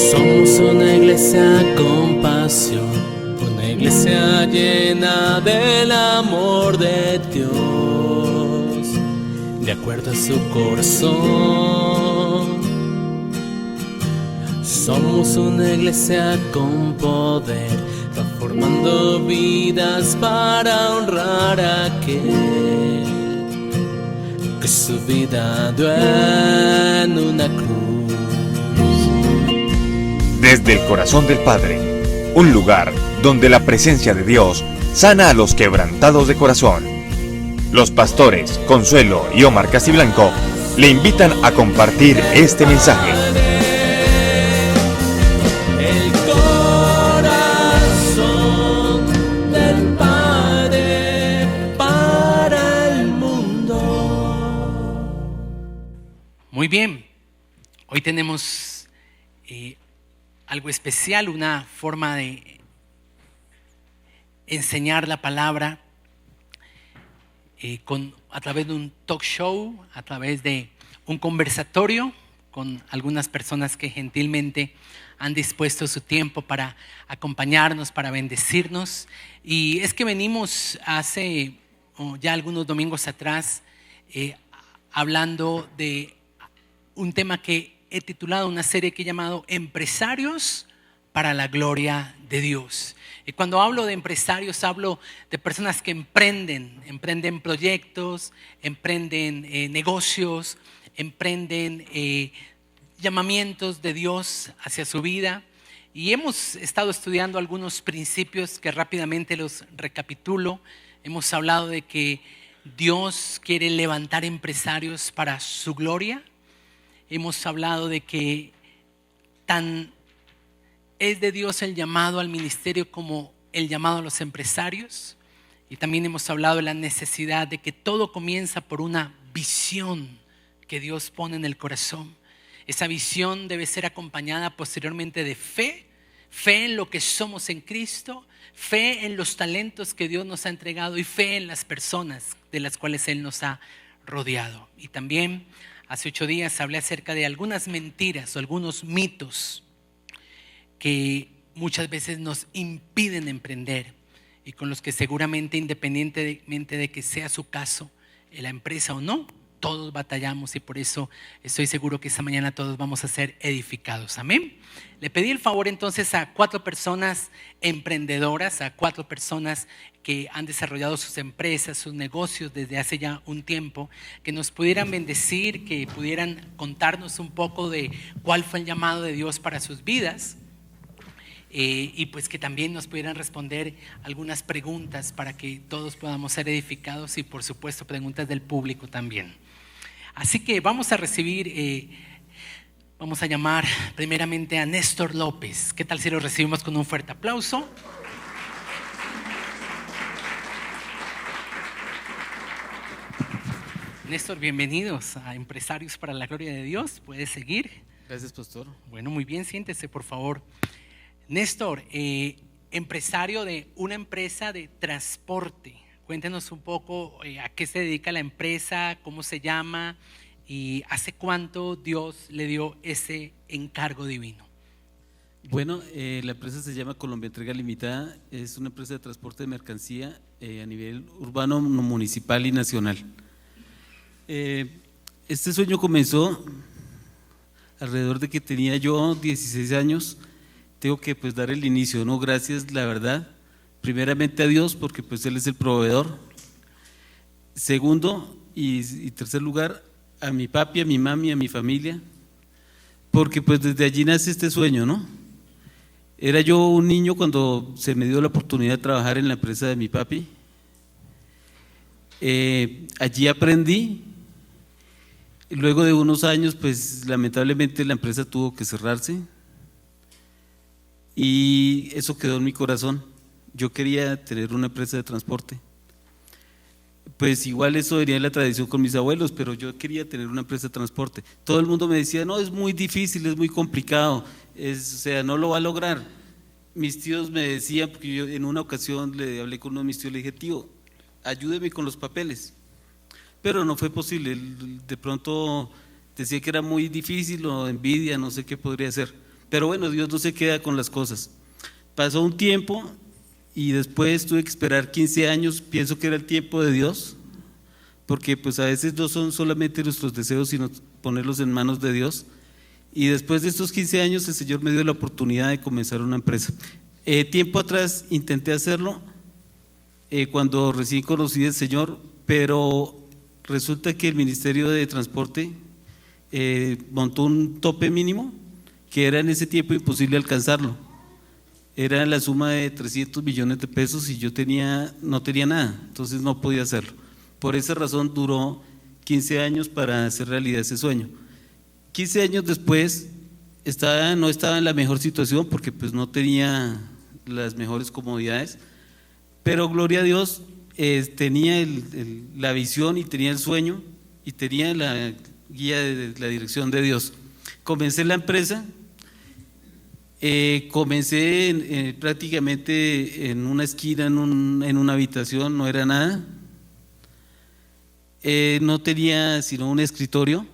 Somos una iglesia con pasión, una iglesia llena del amor de Dios, de acuerdo a su corazón. Somos una iglesia con poder, transformando vidas para honrar a aquel que su vida dio en una cruz. Desde el corazón del Padre, un lugar donde la presencia de Dios sana a los quebrantados de corazón. Los pastores Consuelo y Omar Castiblanco le invitan a compartir este mensaje. El corazón del Padre para el mundo. Muy bien, hoy tenemos algo especial, una forma de enseñar la palabra a través de un talk show, a través de un conversatorio con algunas personas que gentilmente han dispuesto su tiempo para acompañarnos, para bendecirnos. Y es que venimos hace ya algunos domingos atrás hablando de un tema que he titulado una serie que he llamado Empresarios para la Gloria de Dios. Y cuando hablo de empresarios, hablo de personas que emprenden proyectos, emprenden negocios, emprenden llamamientos de Dios hacia su vida. Y hemos estado estudiando algunos principios que rápidamente los recapitulo. Hemos hablado de que Dios quiere levantar empresarios para su gloria. Hemos hablado de que tan es de Dios el llamado al ministerio como el llamado a los empresarios. Y también hemos hablado de la necesidad de que todo comienza por una visión que Dios pone en el corazón. Esa visión debe ser acompañada posteriormente de fe en lo que somos en Cristo, fe en los talentos que Dios nos ha entregado y fe en las personas de las cuales Él nos ha rodeado. Y también hace 8 días hablé acerca de algunas mentiras o algunos mitos que muchas veces nos impiden emprender y con los que seguramente, independientemente de que sea su caso, la empresa o no, todos batallamos, y por eso estoy seguro que esta mañana todos vamos a ser edificados. Amén. Le pedí el favor entonces a 4 personas emprendedoras, a 4 personas que han desarrollado sus empresas, sus negocios desde hace ya un tiempo, que nos pudieran bendecir, que pudieran contarnos un poco de cuál fue el llamado de Dios para sus vidas. Y pues que también nos pudieran responder algunas preguntas para que todos podamos ser edificados, y por supuesto preguntas del público también. Así que vamos a recibir, vamos a llamar primeramente a Néstor López. ¿Qué tal si lo recibimos con un fuerte aplauso? Néstor, bienvenidos a Empresarios para la Gloria de Dios. ¿Puedes seguir? Gracias, pastor. Bueno, muy bien, siéntese por favor. Néstor, empresario de una empresa de transporte. Cuéntenos un poco a qué se dedica la empresa, cómo se llama y hace cuánto Dios le dio ese encargo divino. Bueno, la empresa se llama Colombia Entrega Limitada. Es una empresa de transporte de mercancía a nivel urbano, municipal y nacional. Este sueño comenzó alrededor de que tenía yo 16 años. Tengo que pues dar el inicio, ¿no? Gracias, la verdad, primeramente a Dios, porque pues Él es el proveedor. Segundo y tercer lugar, a mi papi, a mi mami, a mi familia, porque pues desde allí nace este sueño, ¿no? Era yo un niño cuando se me dio la oportunidad de trabajar en la empresa de mi papi. Allí aprendí. Luego de unos años, pues lamentablemente la empresa tuvo que cerrarse. Y eso quedó en mi corazón. Yo quería tener una empresa de transporte. Pues igual eso venía de la tradición con mis abuelos, pero yo quería tener una empresa de transporte. Todo el mundo me decía, no, es muy difícil, es muy complicado, o sea, no lo va a lograr. Mis tíos me decían, porque yo en una ocasión le hablé con uno de mis tíos, le dije, tío, ayúdeme con los papeles. Pero no fue posible, él de pronto decía que era muy difícil o envidia, no sé qué podría ser. Pero bueno, Dios no se queda con las cosas. Pasó un tiempo y después tuve que esperar 15 años, pienso que era el tiempo de Dios, porque pues a veces no son solamente nuestros deseos, sino ponerlos en manos de Dios. Y después de estos 15 años el Señor me dio la oportunidad de comenzar una empresa. Tiempo atrás intenté hacerlo, cuando recién conocí al Señor, pero resulta que el Ministerio de Transporte montó un tope mínimo que era en ese tiempo imposible alcanzarlo. Era la suma de 300 millones de pesos y yo no tenía nada, entonces no podía hacerlo. Por esa razón duró 15 años para hacer realidad ese sueño. 15 años después no estaba en la mejor situación porque pues no tenía las mejores comodidades, pero gloria a Dios, tenía la visión y tenía el sueño y tenía la guía de la dirección de Dios. Comencé la empresa, comencé prácticamente en una esquina, en una habitación, no era nada, no tenía sino un escritorio,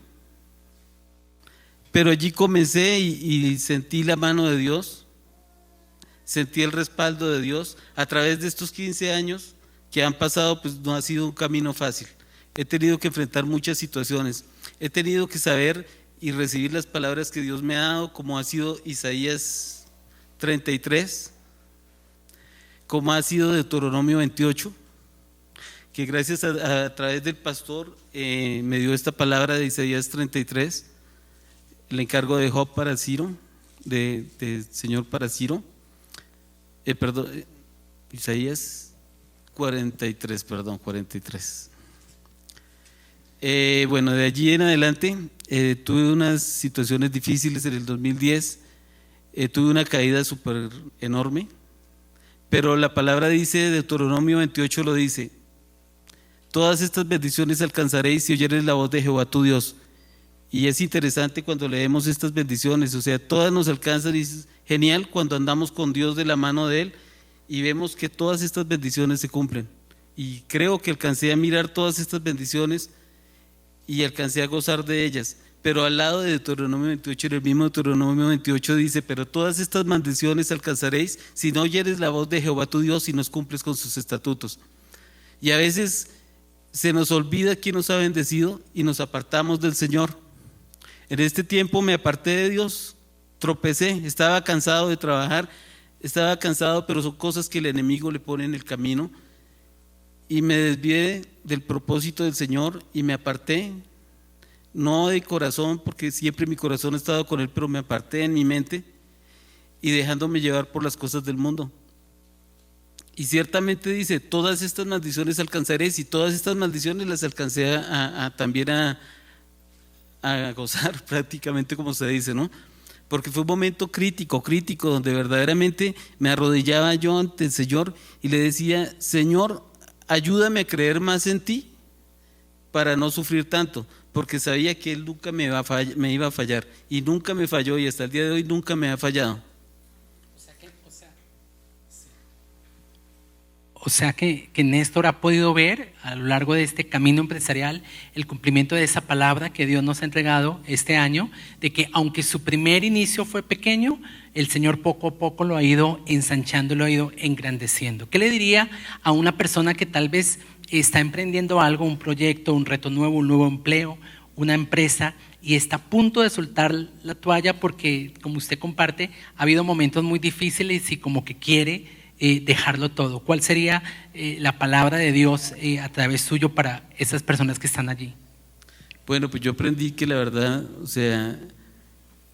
pero allí comencé y sentí la mano de Dios, sentí el respaldo de Dios. A través de estos 15 años que han pasado, pues no ha sido un camino fácil. He tenido que enfrentar muchas situaciones, he tenido que saber y recibir las palabras que Dios me ha dado, como ha sido Isaías 33, como ha sido Deuteronomio 28, que gracias a través del pastor me dio esta palabra de Isaías 33, el encargo de Job para Ciro, de Señor para Ciro, Isaías 43. Bueno, de allí en adelante tuve unas situaciones difíciles en el 2010, tuve una caída súper enorme, pero la palabra dice, Deuteronomio 28 lo dice: todas estas bendiciones alcanzaréis si oyeres la voz de Jehová tu Dios. Y es interesante cuando leemos estas bendiciones, o sea, todas nos alcanzan y es genial cuando andamos con Dios de la mano de Él y vemos que todas estas bendiciones se cumplen. Y creo que alcancé a mirar todas estas bendiciones y alcancé a gozar de ellas. Pero al lado de Deuteronomio 28, en el mismo Deuteronomio 28 dice: pero todas estas maldiciones alcanzaréis si no oyeres la voz de Jehová tu Dios y no cumples con sus estatutos. Y a veces se nos olvida quién nos ha bendecido y nos apartamos del Señor. En este tiempo me aparté de Dios, tropecé, estaba cansado de trabajar, estaba cansado, pero son cosas que el enemigo le pone en el camino, y me desvié del propósito del Señor y me aparté, no de corazón, porque siempre mi corazón ha estado con Él, pero me aparté en mi mente y dejándome llevar por las cosas del mundo. Y ciertamente dice: todas estas maldiciones alcanzaréis, y todas estas maldiciones las alcancé también a gozar, prácticamente, como se dice, ¿no? Porque fue un momento crítico, donde verdaderamente me arrodillaba yo ante el Señor y le decía: Señor, ayúdame a creer más en ti para no sufrir tanto, porque sabía que Él nunca me iba a fallar, y nunca me falló, y hasta el día de hoy nunca me ha fallado. O sea que Néstor ha podido ver a lo largo de este camino empresarial el cumplimiento de esa palabra que Dios nos ha entregado este año, de que aunque su primer inicio fue pequeño, el Señor poco a poco lo ha ido ensanchando, lo ha ido engrandeciendo. ¿Qué le diría a una persona que tal vez está emprendiendo algo, un proyecto, un reto nuevo, un nuevo empleo, una empresa, y está a punto de soltar la toalla porque, como usted comparte, ha habido momentos muy difíciles y como que quiere dejarlo todo? ¿Cuál sería la palabra de Dios a través suyo para esas personas que están allí? Bueno, pues yo aprendí que la verdad, o sea,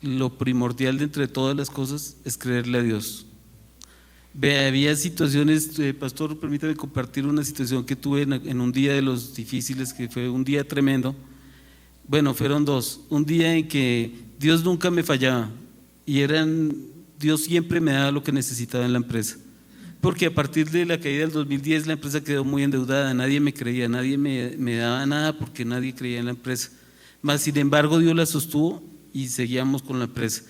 lo primordial de entre todas las cosas es creerle a Dios. Había situaciones, pastor, permítame compartir una situación que tuve en un día de los difíciles, que fue un día tremendo. Bueno, fueron dos. Un día en que Dios nunca me fallaba y Dios siempre me daba lo que necesitaba en la empresa. Porque a partir de la caída del 2010 la empresa quedó muy endeudada, nadie me creía, nadie me daba nada porque nadie creía en la empresa. Mas sin embargo Dios la sostuvo y seguíamos con la empresa.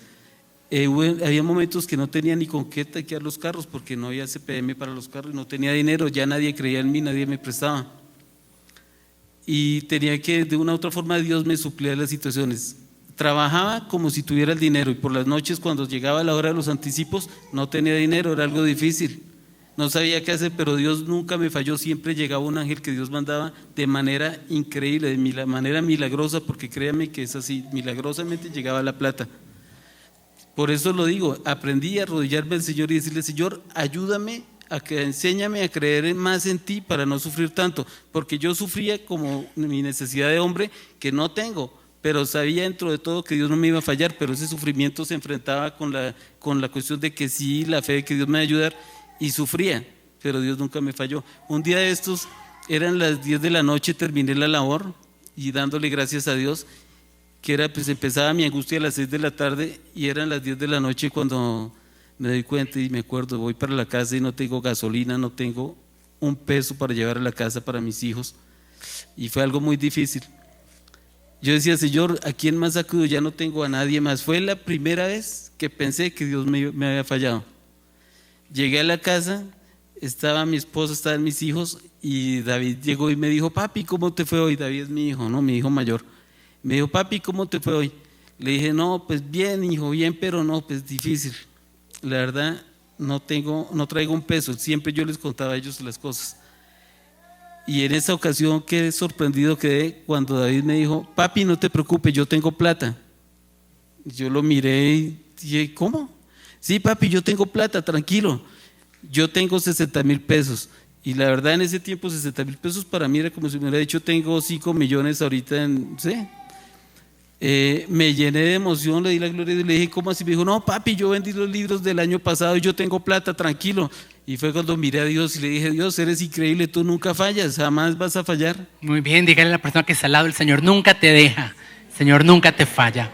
Había momentos que no tenía ni con qué taquear los carros porque no había CPM para los carros, no tenía dinero, ya nadie creía en mí, nadie me prestaba. Y tenía que, de una u otra forma, Dios me suplía las situaciones. Trabajaba como si tuviera el dinero y por las noches, cuando llegaba la hora de los anticipos, no tenía dinero, era algo difícil. No sabía qué hacer, pero Dios nunca me falló, siempre llegaba un ángel que Dios mandaba de manera increíble, de manera milagrosa, porque créame que es así, milagrosamente llegaba la plata. Por eso lo digo, aprendí a arrodillarme al Señor y decirle: Señor, ayúdame, enséñame a creer más en ti para no sufrir tanto, porque yo sufría como mi necesidad de hombre que no tengo, pero sabía dentro de todo que Dios no me iba a fallar, pero ese sufrimiento se enfrentaba con la cuestión de que sí, la fe de que Dios me iba a ayudar, y sufría, pero Dios nunca me falló. Un día de estos, eran las 10 de la noche, terminé la labor y dándole gracias a Dios, que era, pues empezaba mi angustia a las 6 de la tarde y eran las 10 de la noche cuando me doy cuenta y me acuerdo, voy para la casa y no tengo gasolina, no tengo un peso para llevar a la casa para mis hijos, y fue algo muy difícil. Yo decía: Señor, ¿a quién más acudo? Ya no tengo a nadie más. Fue la primera vez que pensé que Dios me había fallado. Llegué a la casa, estaba mi esposa, estaban mis hijos, y David llegó y me dijo: papi, ¿cómo te fue hoy? David es mi hijo, ¿no? Mi hijo mayor. Me dijo: papi, ¿cómo te fue hoy? Le dije: no, pues bien, hijo, bien, pero no, pues difícil. La verdad, no traigo un peso. Siempre yo les contaba a ellos las cosas. Y en esa ocasión quedé sorprendido cuando David me dijo: papi, no te preocupes, yo tengo plata. Yo lo miré y dije: ¿cómo? Sí, papi, yo tengo plata, tranquilo. Yo tengo 60,000 pesos. Y la verdad, en ese tiempo 60,000 pesos para mí era como si me hubiera dicho: tengo 5 millones ahorita ¿sí? Me llené de emoción, le di la gloria y le dije: ¿cómo así? Me dijo: no, papi, yo vendí los libros del año pasado y yo tengo plata, tranquilo. Y fue cuando miré a Dios y le dije: Dios, eres increíble, tú nunca fallas, jamás vas a fallar. Muy bien, dígale a la persona que está al lado: el Señor nunca te deja, el Señor nunca te falla.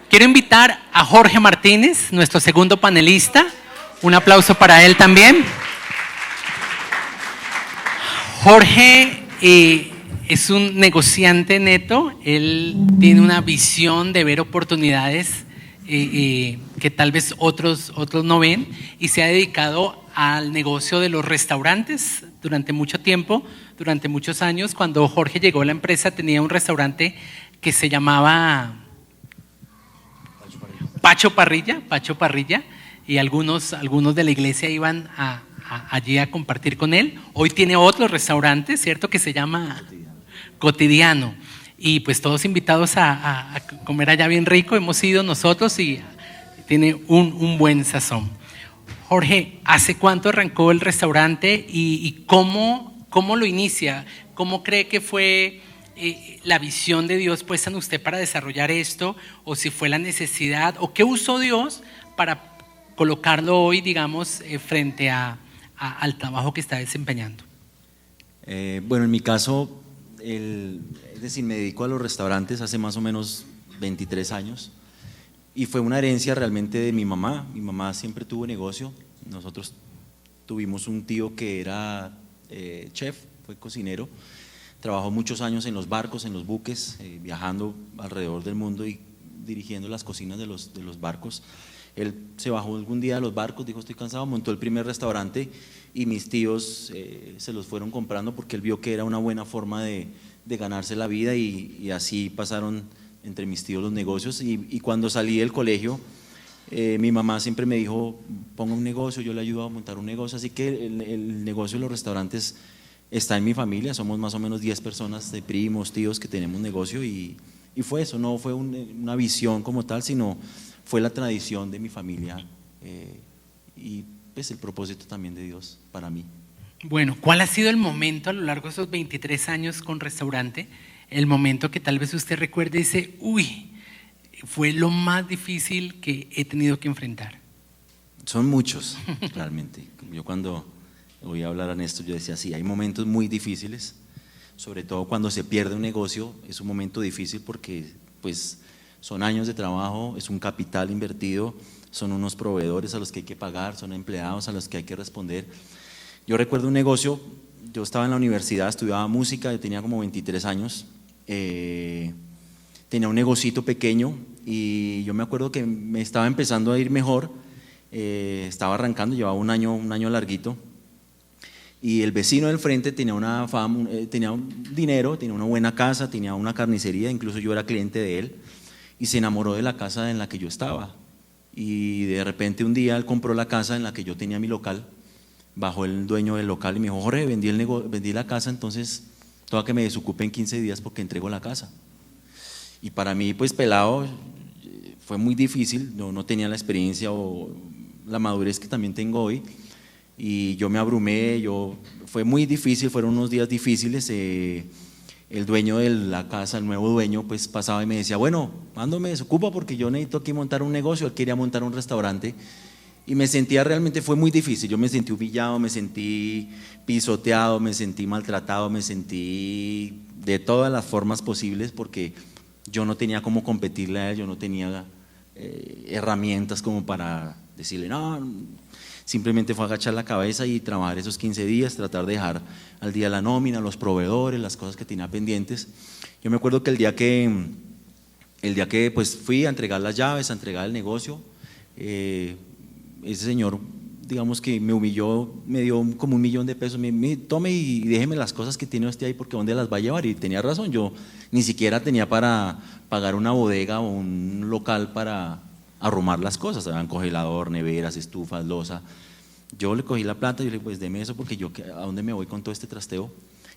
Quiero invitar a Jorge Martínez, nuestro segundo panelista. Un aplauso para él también. Jorge es un negociante neto, él tiene una visión de ver oportunidades que tal vez otros no ven, y se ha dedicado al negocio de los restaurantes durante mucho tiempo, durante muchos años. Cuando Jorge llegó a la empresa tenía un restaurante que se llamaba Pacho Parrilla, y algunos de la iglesia iban allí a compartir con él. Hoy tiene otro restaurante, ¿cierto?, que se llama Cotidiano, y pues todos invitados a comer allá bien rico. Hemos ido nosotros y tiene un buen sazón. Jorge, ¿hace cuánto arrancó el restaurante y cómo lo inicia? ¿Cómo cree que fue la visión de Dios puesta en usted para desarrollar esto, o si fue la necesidad, o qué usó Dios para colocarlo hoy, digamos, frente al trabajo que está desempeñando? Bueno, en mi caso, es decir, me dedico a los restaurantes hace más o menos 23 años y fue una herencia realmente de mi mamá. Mi mamá siempre tuvo negocio. Nosotros tuvimos un tío que era chef, fue cocinero. Trabajó muchos años en los barcos, en los buques, viajando alrededor del mundo y dirigiendo las cocinas de los barcos. Él se bajó algún día de los barcos, dijo: estoy cansado, montó el primer restaurante y mis tíos se los fueron comprando porque él vio que era una buena forma de ganarse la vida, y así pasaron entre mis tíos los negocios. Y cuando salí del colegio, mi mamá siempre me dijo: ponga un negocio, yo le ayudo a montar un negocio. Así que el negocio de los restaurantes está en mi familia. Somos más o menos 10 personas, de primos, tíos, que tenemos negocio, y fue eso, no fue una visión como tal, sino fue la tradición de mi familia y pues el propósito también de Dios para mí. Bueno, ¿cuál ha sido el momento a lo largo de esos 23 años con restaurante? El momento que tal vez usted recuerde y dice: uy, fue lo más difícil que he tenido que enfrentar. Son muchos, realmente. Yo cuando voy a hablar en esto, yo decía: sí, hay momentos muy difíciles, sobre todo cuando se pierde un negocio. Es un momento difícil porque pues son años de trabajo, es un capital invertido, son unos proveedores a los que hay que pagar, son empleados a los que hay que responder. Yo recuerdo un negocio, yo estaba en la universidad, estudiaba música, yo tenía como 23 años, tenía un negocito pequeño y yo me acuerdo que me estaba empezando a ir mejor, estaba arrancando, llevaba un año larguito, y el vecino del frente tenía una fama, tenía un dinero, tenía una buena casa, tenía una carnicería, incluso yo era cliente de él, y se enamoró de la casa en la que yo estaba. Y de repente un día él compró la casa en la que yo tenía mi local, bajó el dueño del local y me dijo: Jorge, vendí la casa, entonces toca que me desocupe en 15 días porque entrego la casa. Y para mí, pues pelado, fue muy difícil, no tenía la experiencia o la madurez que también tengo hoy, y yo me abrumé, fue muy difícil, fueron unos días difíciles. El dueño de la casa, el nuevo dueño, pues pasaba y me decía: bueno, ¿cuándo me desocupa? Porque yo necesito aquí montar un negocio. Él quería montar un restaurante y me sentía, realmente fue muy difícil, yo me sentí humillado, me sentí pisoteado, me sentí maltratado, me sentí de todas las formas posibles, porque yo no tenía cómo competirle a él, yo no tenía herramientas como para decirle no. Simplemente fue agachar la cabeza y trabajar esos 15 días, tratar de dejar al día la nómina, los proveedores, las cosas que tenía pendientes. Yo me acuerdo que el día que pues fui a entregar las llaves, a entregar el negocio, ese señor, digamos que me humilló, me dio como $1.000.000, me tome y déjeme las cosas que tiene usted ahí, porque ¿dónde las va a llevar? Y tenía razón, yo ni siquiera tenía para pagar una bodega o un local para arrumar las cosas, habían congelador, neveras, estufas, loza. Yo le cogí la plata y le dije: pues deme eso, porque yo ¿a dónde me voy con todo este trasteo?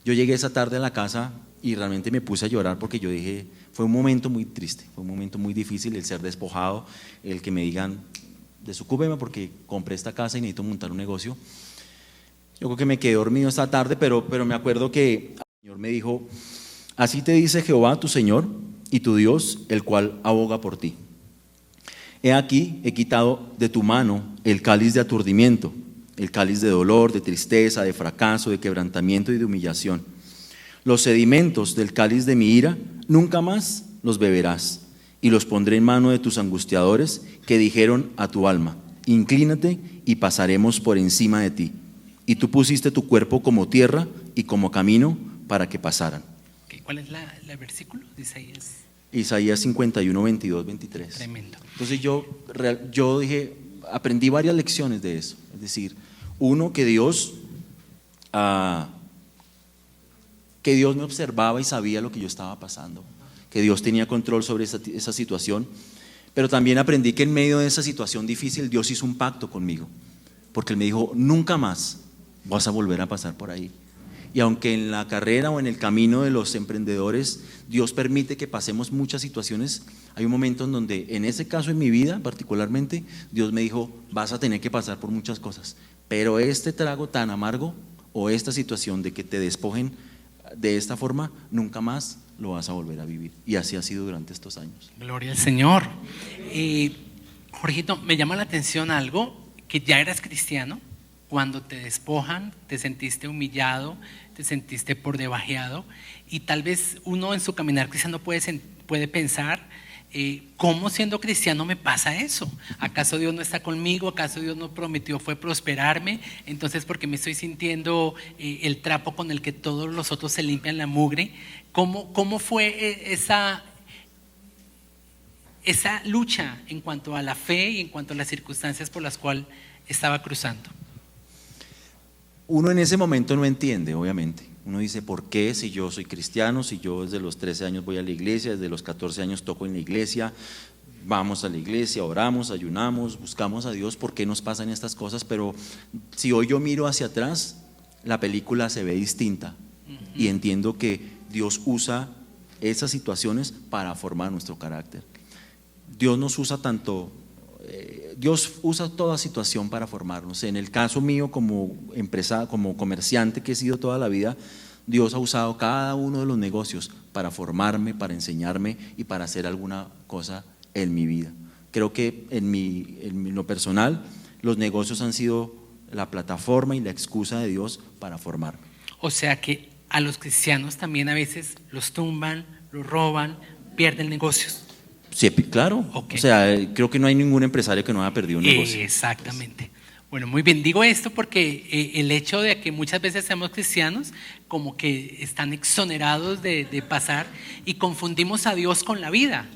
Yo llegué esa tarde a la casa y realmente me puse a llorar, porque yo dije, fue un momento muy triste, fue un momento muy difícil el ser despojado, el que me digan desocúpeme porque compré esta casa y necesito montar un negocio. Yo creo que me quedé dormido esta tarde, pero me acuerdo que el Señor me dijo: así te dice Jehová tu Señor y tu Dios, el cual aboga por ti. He aquí, he quitado de tu mano el cáliz de aturdimiento, el cáliz de dolor, de tristeza, de fracaso, de quebrantamiento y de humillación. Los sedimentos del cáliz de mi ira nunca más los beberás, y los pondré en mano de tus angustiadores, que dijeron a tu alma: inclínate y pasaremos por encima de ti. Y tú pusiste tu cuerpo como tierra y como camino para que pasaran. ¿Cuál es el versículo de Isaías? Isaías 51, 22, 23. Tremendo. Entonces yo dije, aprendí varias lecciones de eso. Es decir, uno, que Dios me observaba y sabía lo que yo estaba pasando, que Dios tenía control sobre esa situación, pero también aprendí que en medio de esa situación difícil Dios hizo un pacto conmigo, porque Él me dijo: nunca más vas a volver a pasar por ahí. Y aunque en la carrera o en el camino de los emprendedores Dios permite que pasemos muchas situaciones, hay un momento en donde, en ese caso en mi vida particularmente, Dios me dijo: vas a tener que pasar por muchas cosas, pero este trago tan amargo o esta situación de que te despojen de esta forma, nunca más lo vas a volver a vivir. Y así ha sido durante estos años. Gloria al Señor. Jorgito, me llama la atención algo, que ya eras cristiano. Cuando te despojan, te sentiste humillado, te sentiste por debajeado, y tal vez uno en su caminar cristiano puede pensar: ¿cómo siendo cristiano me pasa eso? ¿Acaso Dios no está conmigo? ¿Acaso Dios no prometió fue prosperarme? Entonces, ¿por qué me estoy sintiendo el trapo con el que todos los otros se limpian la mugre? ¿Cómo fue esa lucha en cuanto a la fe y en cuanto a las circunstancias por las cuales estaba cruzando? Uno en ese momento no entiende, obviamente. Uno dice: ¿por qué? Si yo soy cristiano, si yo desde los 13 años voy a la iglesia, desde los 14 años toco en la iglesia, vamos a la iglesia, oramos, ayunamos, buscamos a Dios, ¿por qué nos pasan estas cosas? Pero si hoy yo miro hacia atrás, la película se ve distinta y entiendo que Dios usa esas situaciones para formar nuestro carácter. Dios nos usa tanto... Dios usa toda situación para formarnos. En el caso mío, como empresa, como comerciante que he sido toda la vida, Dios ha usado cada uno de los negocios para formarme, para enseñarme y para hacer alguna cosa en mi vida. Creo que en lo personal, los negocios han sido la plataforma y la excusa de Dios para formarme. O sea que a los cristianos también a veces los tumban, los roban, pierden negocios. Sí, claro. Okay. O sea, creo que no hay ningún empresario que no haya perdido un negocio. Exactamente. Bueno, muy bien. Digo esto porque el hecho de que muchas veces seamos cristianos, como que están exonerados de pasar, y confundimos a Dios con la vida.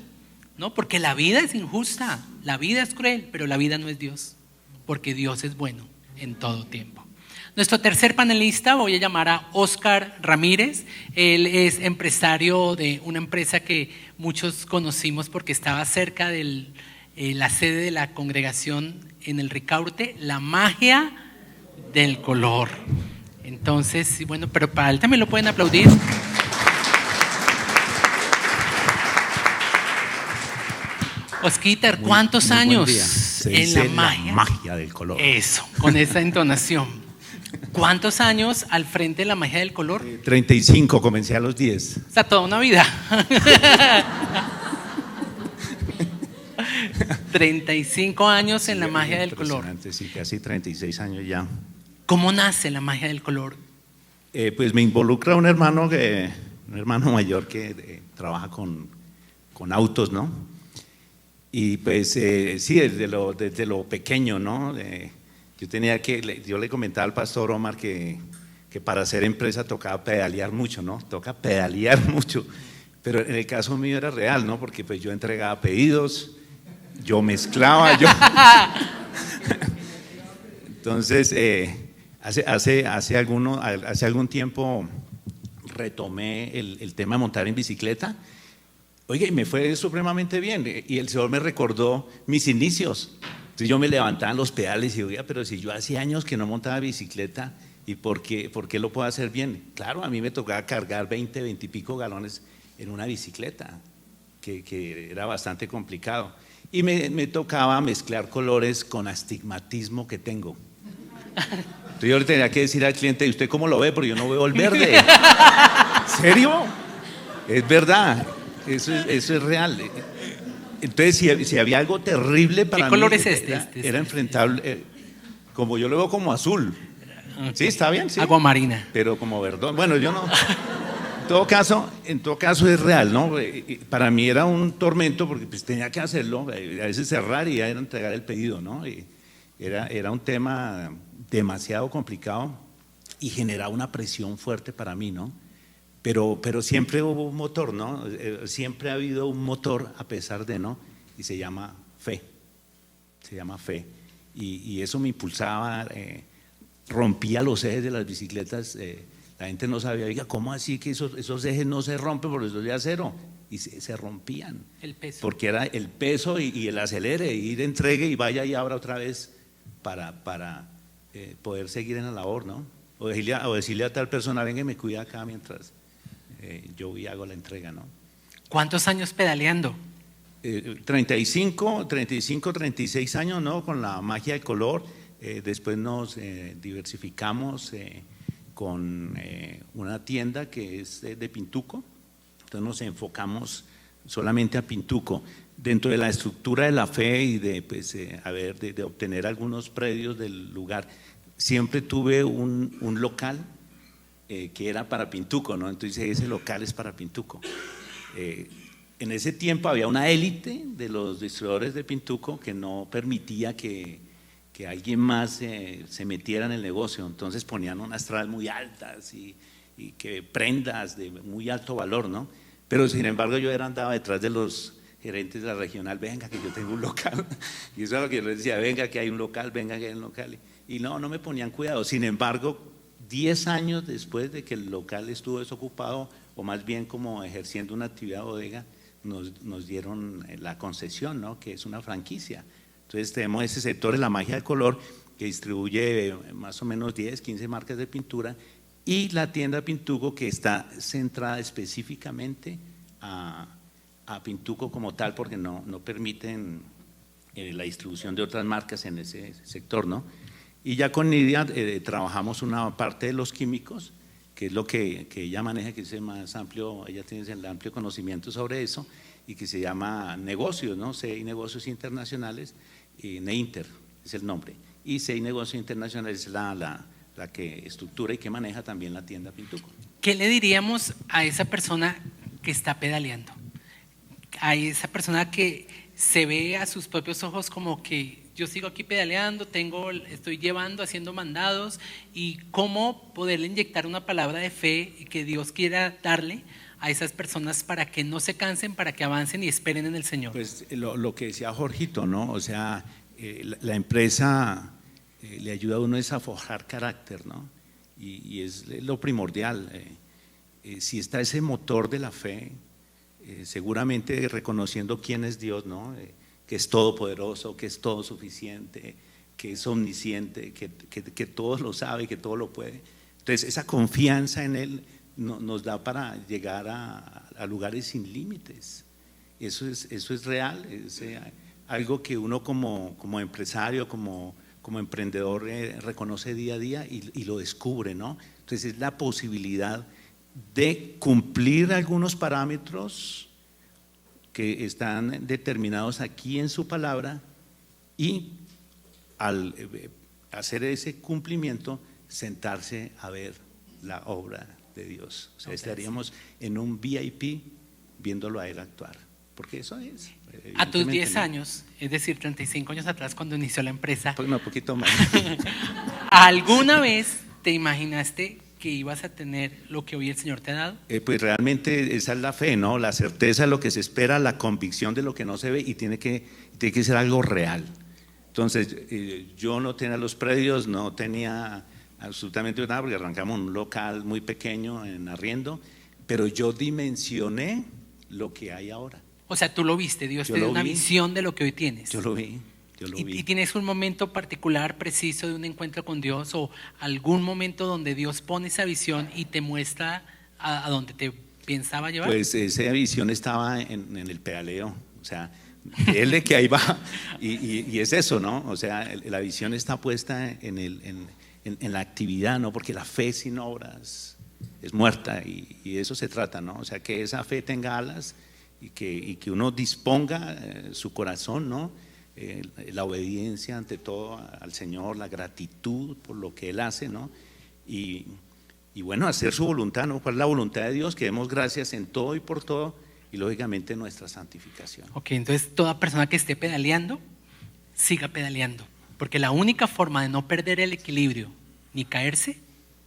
¿no? Porque la vida es injusta, la vida es cruel, pero la vida no es Dios, porque Dios es bueno en todo tiempo. Nuestro tercer panelista voy a llamar a Oscar Ramírez. Él es empresario de una empresa que muchos conocimos porque estaba cerca de la sede de la congregación en el Ricaurte, La Magia del Color. Entonces, bueno, pero para él también lo pueden aplaudir. Osquitar, ¿cuántos años en la magia del color? Eso, con esa entonación. ¿Cuántos años al frente de la magia del color? 35, comencé a los 10. O sea, toda una vida. 35 años en la magia del color. Sí, casi 36 años ya. ¿Cómo nace la magia del color? Pues me involucra un hermano mayor que trabaja con autos, ¿no? Y pues sí, desde lo pequeño, ¿no? Yo le comentaba al pastor Omar que para hacer empresa tocaba pedalear mucho, ¿no? Toca pedalear mucho. Pero en el caso mío era real, ¿no? Porque pues yo entregaba pedidos, yo mezclaba, Entonces, hace algún tiempo retomé el tema de montar en bicicleta. Oiga, y me fue supremamente bien. Y el Señor me recordó mis inicios. Entonces yo me levantaba en los pedales y oiga, pero si yo hace años que no montaba bicicleta, ¿y por qué lo puedo hacer bien? Claro, a mí me tocaba cargar 20 y pico galones en una bicicleta, que era bastante complicado. Y me tocaba mezclar colores con astigmatismo que tengo. Entonces yo le tenía que decir al cliente, ¿y usted cómo lo ve? Porque yo no veo el verde. ¿Serio? Es verdad. Eso es real. Entonces, si había algo terrible para mí, ¿qué color es este? Era enfrentable, como yo lo veo como azul. Sí, está bien, sí. Agua marina. Pero como verdón. Bueno, yo no. En todo caso es real, ¿no? Para mí era un tormento porque pues tenía que hacerlo, a veces cerrar y ya era entregar el pedido, ¿no? Y era un tema demasiado complicado y generaba una presión fuerte para mí, ¿no? Pero siempre hubo un motor, ¿no? Siempre ha habido un motor a pesar de, ¿no? Y se llama fe. Y eso me impulsaba, rompía los ejes de las bicicletas. La gente no sabía, oiga, ¿cómo así que esos ejes no se rompen porque eso es de acero? Y se rompían. El peso. Porque era el peso y el acelere, ir, entregue y vaya y abra otra vez para poder seguir en la labor, ¿no? O decirle a tal persona, venga y me cuida acá mientras yo voy y hago la entrega, ¿no? ¿Cuántos años pedaleando? 35, 36 años, ¿no? Con la magia del color. Después nos diversificamos con una tienda que es de Pintuco. Entonces nos enfocamos solamente a Pintuco. Dentro de la estructura de la fe y de obtener algunos predios del lugar, siempre tuve un local que era para Pintuco, ¿no? Entonces ese local es para Pintuco. En ese tiempo había una élite de los distribuidores de Pintuco que no permitía que alguien más se metiera en el negocio, entonces ponían unas trabas muy altas y que prendas de muy alto valor, ¿no? Pero sin embargo yo andaba detrás de los gerentes de la regional, venga que yo tengo un local, y eso es lo que yo les decía, venga que hay un local, venga que hay un local, y no me ponían cuidado. Sin embargo, 10 años después de que el local estuvo desocupado, o más bien como ejerciendo una actividad bodega, nos dieron la concesión, ¿no? Que es una franquicia. Entonces tenemos ese sector de la magia del color que distribuye más o menos 10, 15 marcas de pintura, y la tienda Pintuco que está centrada específicamente a Pintuco como tal, porque no permiten la distribución de otras marcas en ese sector, ¿no? Y ya con Nidia trabajamos una parte de los químicos, que es lo que ella maneja, que es más amplio, ella tiene el amplio conocimiento sobre eso, y que se llama negocios, ¿no? CI Negocios Internacionales, y Neinter es el nombre, y CI Negocios Internacionales es la que estructura y que maneja también la tienda Pintuco. ¿Qué le diríamos a esa persona que está pedaleando? A esa persona que se ve a sus propios ojos como que yo sigo aquí pedaleando, estoy llevando, haciendo mandados, y cómo poderle inyectar una palabra de fe que Dios quiera darle a esas personas para que no se cansen, para que avancen y esperen en el Señor. Pues lo que decía Jorgito, ¿no? O sea, la empresa le ayuda a uno es a forjar carácter, ¿no? Y es lo primordial. Si está ese motor de la fe, seguramente reconociendo quién es Dios, ¿no? Que es todopoderoso, que es todo suficiente, que es omnisciente, que todo lo sabe, que todo lo puede. Entonces esa confianza en Él nos da para llegar a lugares sin límites. Eso es real, es algo que uno como empresario, como emprendedor reconoce día a día y lo descubre, ¿no? Entonces es la posibilidad de cumplir algunos parámetros que están determinados aquí en su palabra, y al hacer ese cumplimiento sentarse a ver la obra de Dios. O sea, estaríamos en un VIP viéndolo a Él actuar, porque eso es. A tus 10 ¿no? años, es decir, 35 años atrás, cuando inició la empresa, Pues no, un poquito más. ¿alguna vez te imaginaste que ibas a tener lo que hoy el Señor te ha dado? Pues realmente esa es la fe, ¿no? La certeza de lo que se espera, la convicción de lo que no se ve, y tiene que ser algo real. Entonces, yo no tenía los predios, no tenía absolutamente nada, porque arrancamos un local muy pequeño en arriendo, pero yo dimensioné lo que hay ahora. O sea, tú lo viste, Dios Yo te dio lo una vi. visión de lo que hoy tienes. Yo lo vi. ¿Y tienes un momento particular, preciso, de un encuentro con Dios, o algún momento donde Dios pone esa visión y te muestra a dónde te pensaba llevar? Pues esa visión estaba en el pedaleo, o sea, él de que ahí va, y es eso, ¿no? O sea, la visión está puesta en la actividad, ¿no? Porque la fe sin obras es muerta, y de eso se trata, ¿no? O sea, que esa fe tenga alas y que uno disponga su corazón, ¿no? La obediencia ante todo al Señor, la gratitud por lo que Él hace, ¿no? Y bueno, hacer su voluntad, ¿no? ¿Cuál es la voluntad de Dios? Que demos gracias en todo y por todo, y lógicamente nuestra santificación. Ok, entonces toda persona que esté pedaleando, siga pedaleando, porque la única forma de no perder el equilibrio ni caerse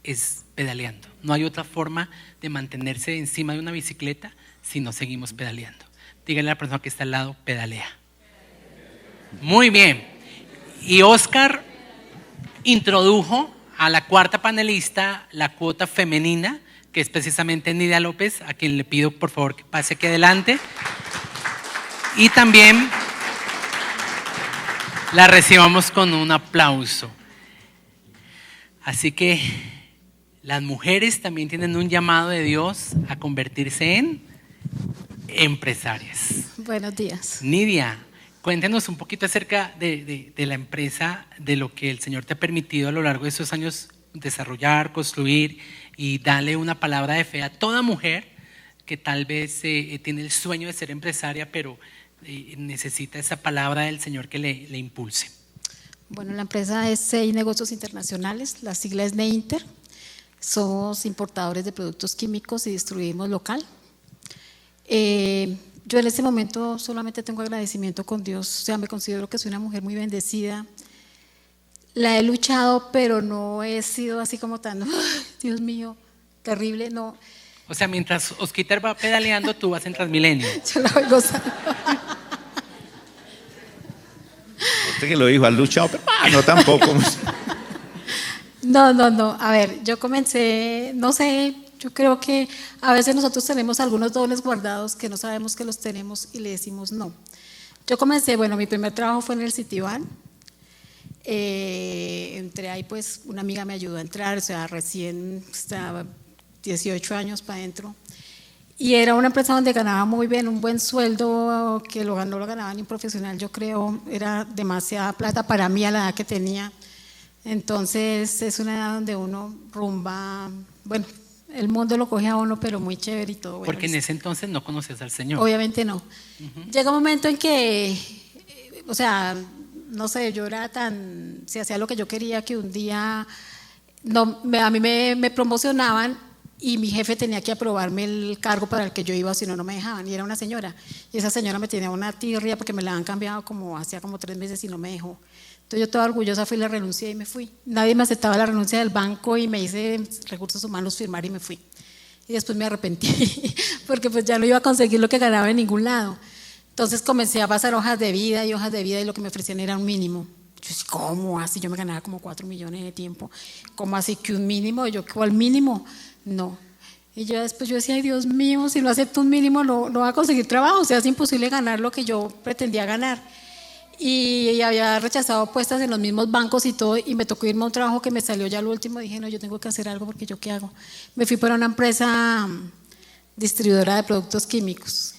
es pedaleando. No hay otra forma de mantenerse encima de una bicicleta si no seguimos pedaleando. Dígale a la persona que está al lado, pedalea. Muy bien. Y Oscar introdujo a la cuarta panelista, la cuota femenina, que es precisamente Nidia López, a quien le pido por favor que pase aquí adelante. Y también la recibamos con un aplauso. Así que las mujeres también tienen un llamado de Dios a convertirse en empresarias. Buenos días. Nidia, cuéntenos un poquito acerca de la empresa, de lo que el Señor te ha permitido a lo largo de esos años desarrollar, construir, y darle una palabra de fe a toda mujer que tal vez tiene el sueño de ser empresaria, pero necesita esa palabra del Señor que le impulse. Bueno, la empresa es CEI Negocios Internacionales, la sigla es NEINTER. Somos importadores de productos químicos y distribuimos local. Yo en este momento solamente tengo agradecimiento con Dios, o sea, me considero que soy una mujer muy bendecida. La he luchado, pero no he sido así como tan, Dios mío, terrible, no. O sea, mientras Osquitar va pedaleando, tú vas en Transmilenio. Yo la voy gozando. Usted que lo dijo, ¿has luchado? Pero, no tampoco. No, a ver, yo comencé, no sé, yo creo que a veces nosotros tenemos algunos dones guardados que no sabemos que los tenemos y le decimos no. Yo comencé, bueno, mi primer trabajo fue en el Citibank. Entré ahí, pues una amiga me ayudó a entrar, o sea, recién estaba 18 años para adentro, y era una empresa donde ganaba muy bien, un buen sueldo que no lo ganaba ni un profesional, yo creo, era demasiada plata para mí a la edad que tenía. Entonces es una edad donde uno rumba, bueno, el mundo lo coge a uno, pero muy chévere y todo. Bueno, Porque en ese entonces no conocías al Señor. obviamente no. Llega un momento en que, o sea, no sé, yo era se hacía lo que yo quería, que un día a mí me promocionaban y mi jefe tenía que aprobarme el cargo para el que yo iba, si no, no me dejaban, y era una señora, y esa señora me tenía una tirria porque me la han cambiado hacía como 3 meses y no me dejó. Entonces yo toda orgullosa fui, la renuncié y me fui. Nadie me aceptaba la renuncia del banco y me hice recursos humanos firmar y me fui. Y después me arrepentí porque pues ya no iba a conseguir lo que ganaba en ningún lado. Entonces comencé a pasar hojas de vida y lo que me ofrecían era un mínimo. Yo decía, ¿cómo así? Yo me ganaba como 4 millones de tiempo. ¿Cómo así que un mínimo? Yo, ¿cuál mínimo? No. Y yo después yo decía, ay Dios mío, si no acepto un mínimo no voy a conseguir trabajo, o sea, es imposible ganar lo que yo pretendía ganar. Y había rechazado puestas en los mismos bancos y todo, y me tocó irme a un trabajo que me salió ya lo último. Dije, no, yo tengo que hacer algo porque yo qué hago. Me fui para una empresa distribuidora de productos químicos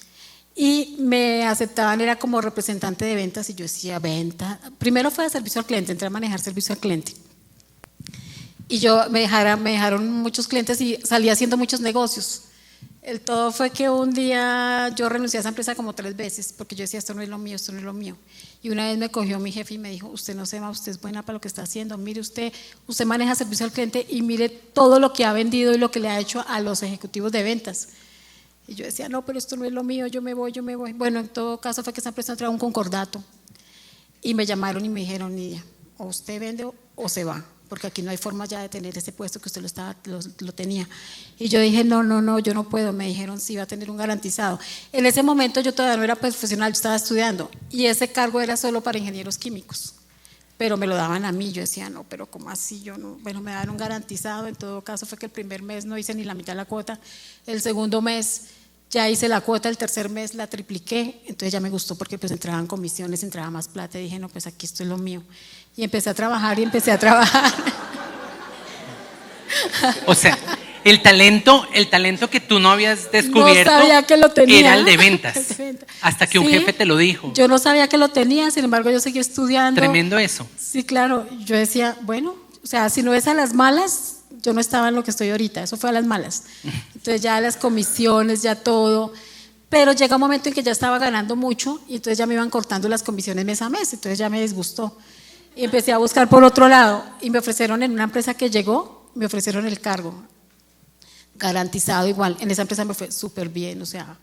y me aceptaban, era como representante de ventas, y yo decía, venta. Primero fue de servicio al cliente, entré a manejar servicio al cliente. Y me dejaron muchos clientes y salí haciendo muchos negocios. El todo fue que un día yo renuncié a esa empresa como 3 veces porque yo decía, esto no es lo mío, esto no es lo mío. Y una vez me cogió mi jefe y me dijo, usted no se va, usted es buena para lo que está haciendo, mire usted maneja servicio al cliente y mire todo lo que ha vendido y lo que le ha hecho a los ejecutivos de ventas. Y yo decía, no, pero esto no es lo mío, yo me voy. Bueno, en todo caso fue que esa empresa entró a un concordato y me llamaron y me dijeron, Nidia, o usted vende o se va, porque aquí no hay forma ya de tener ese puesto que usted lo tenía. Y yo dije, no, yo no puedo. Me dijeron, sí, va a tener un garantizado. En ese momento yo todavía no era profesional, yo estaba estudiando, y ese cargo era solo para ingenieros químicos, pero me lo daban a mí. Yo decía, no, pero ¿cómo así? Yo no, bueno, me daban un garantizado. En todo caso fue que el primer mes no hice ni la mitad de la cuota, el segundo mes ya hice la cuota, el tercer mes la tripliqué, entonces ya me gustó porque pues entraban comisiones, entraba más plata, y dije, no, pues aquí esto es lo mío. Y empecé a trabajar. O sea, el talento que tú no habías descubierto, no sabía que lo tenía, era el de ventas, hasta que un jefe te lo dijo. Yo no sabía que lo tenía, sin embargo yo seguí estudiando. Tremendo eso. Sí, claro, yo decía, bueno, o sea, si no es a las malas, yo no estaba en lo que estoy ahorita, eso fue a las malas. Entonces ya las comisiones, ya todo, pero llega un momento en que ya estaba ganando mucho y entonces ya me iban cortando las comisiones mes a mes, entonces ya me disgustó. Y empecé a buscar por otro lado y me ofrecieron, en una empresa que llegó, me ofrecieron el cargo garantizado igual. En esa empresa me fue súper bien, o sea,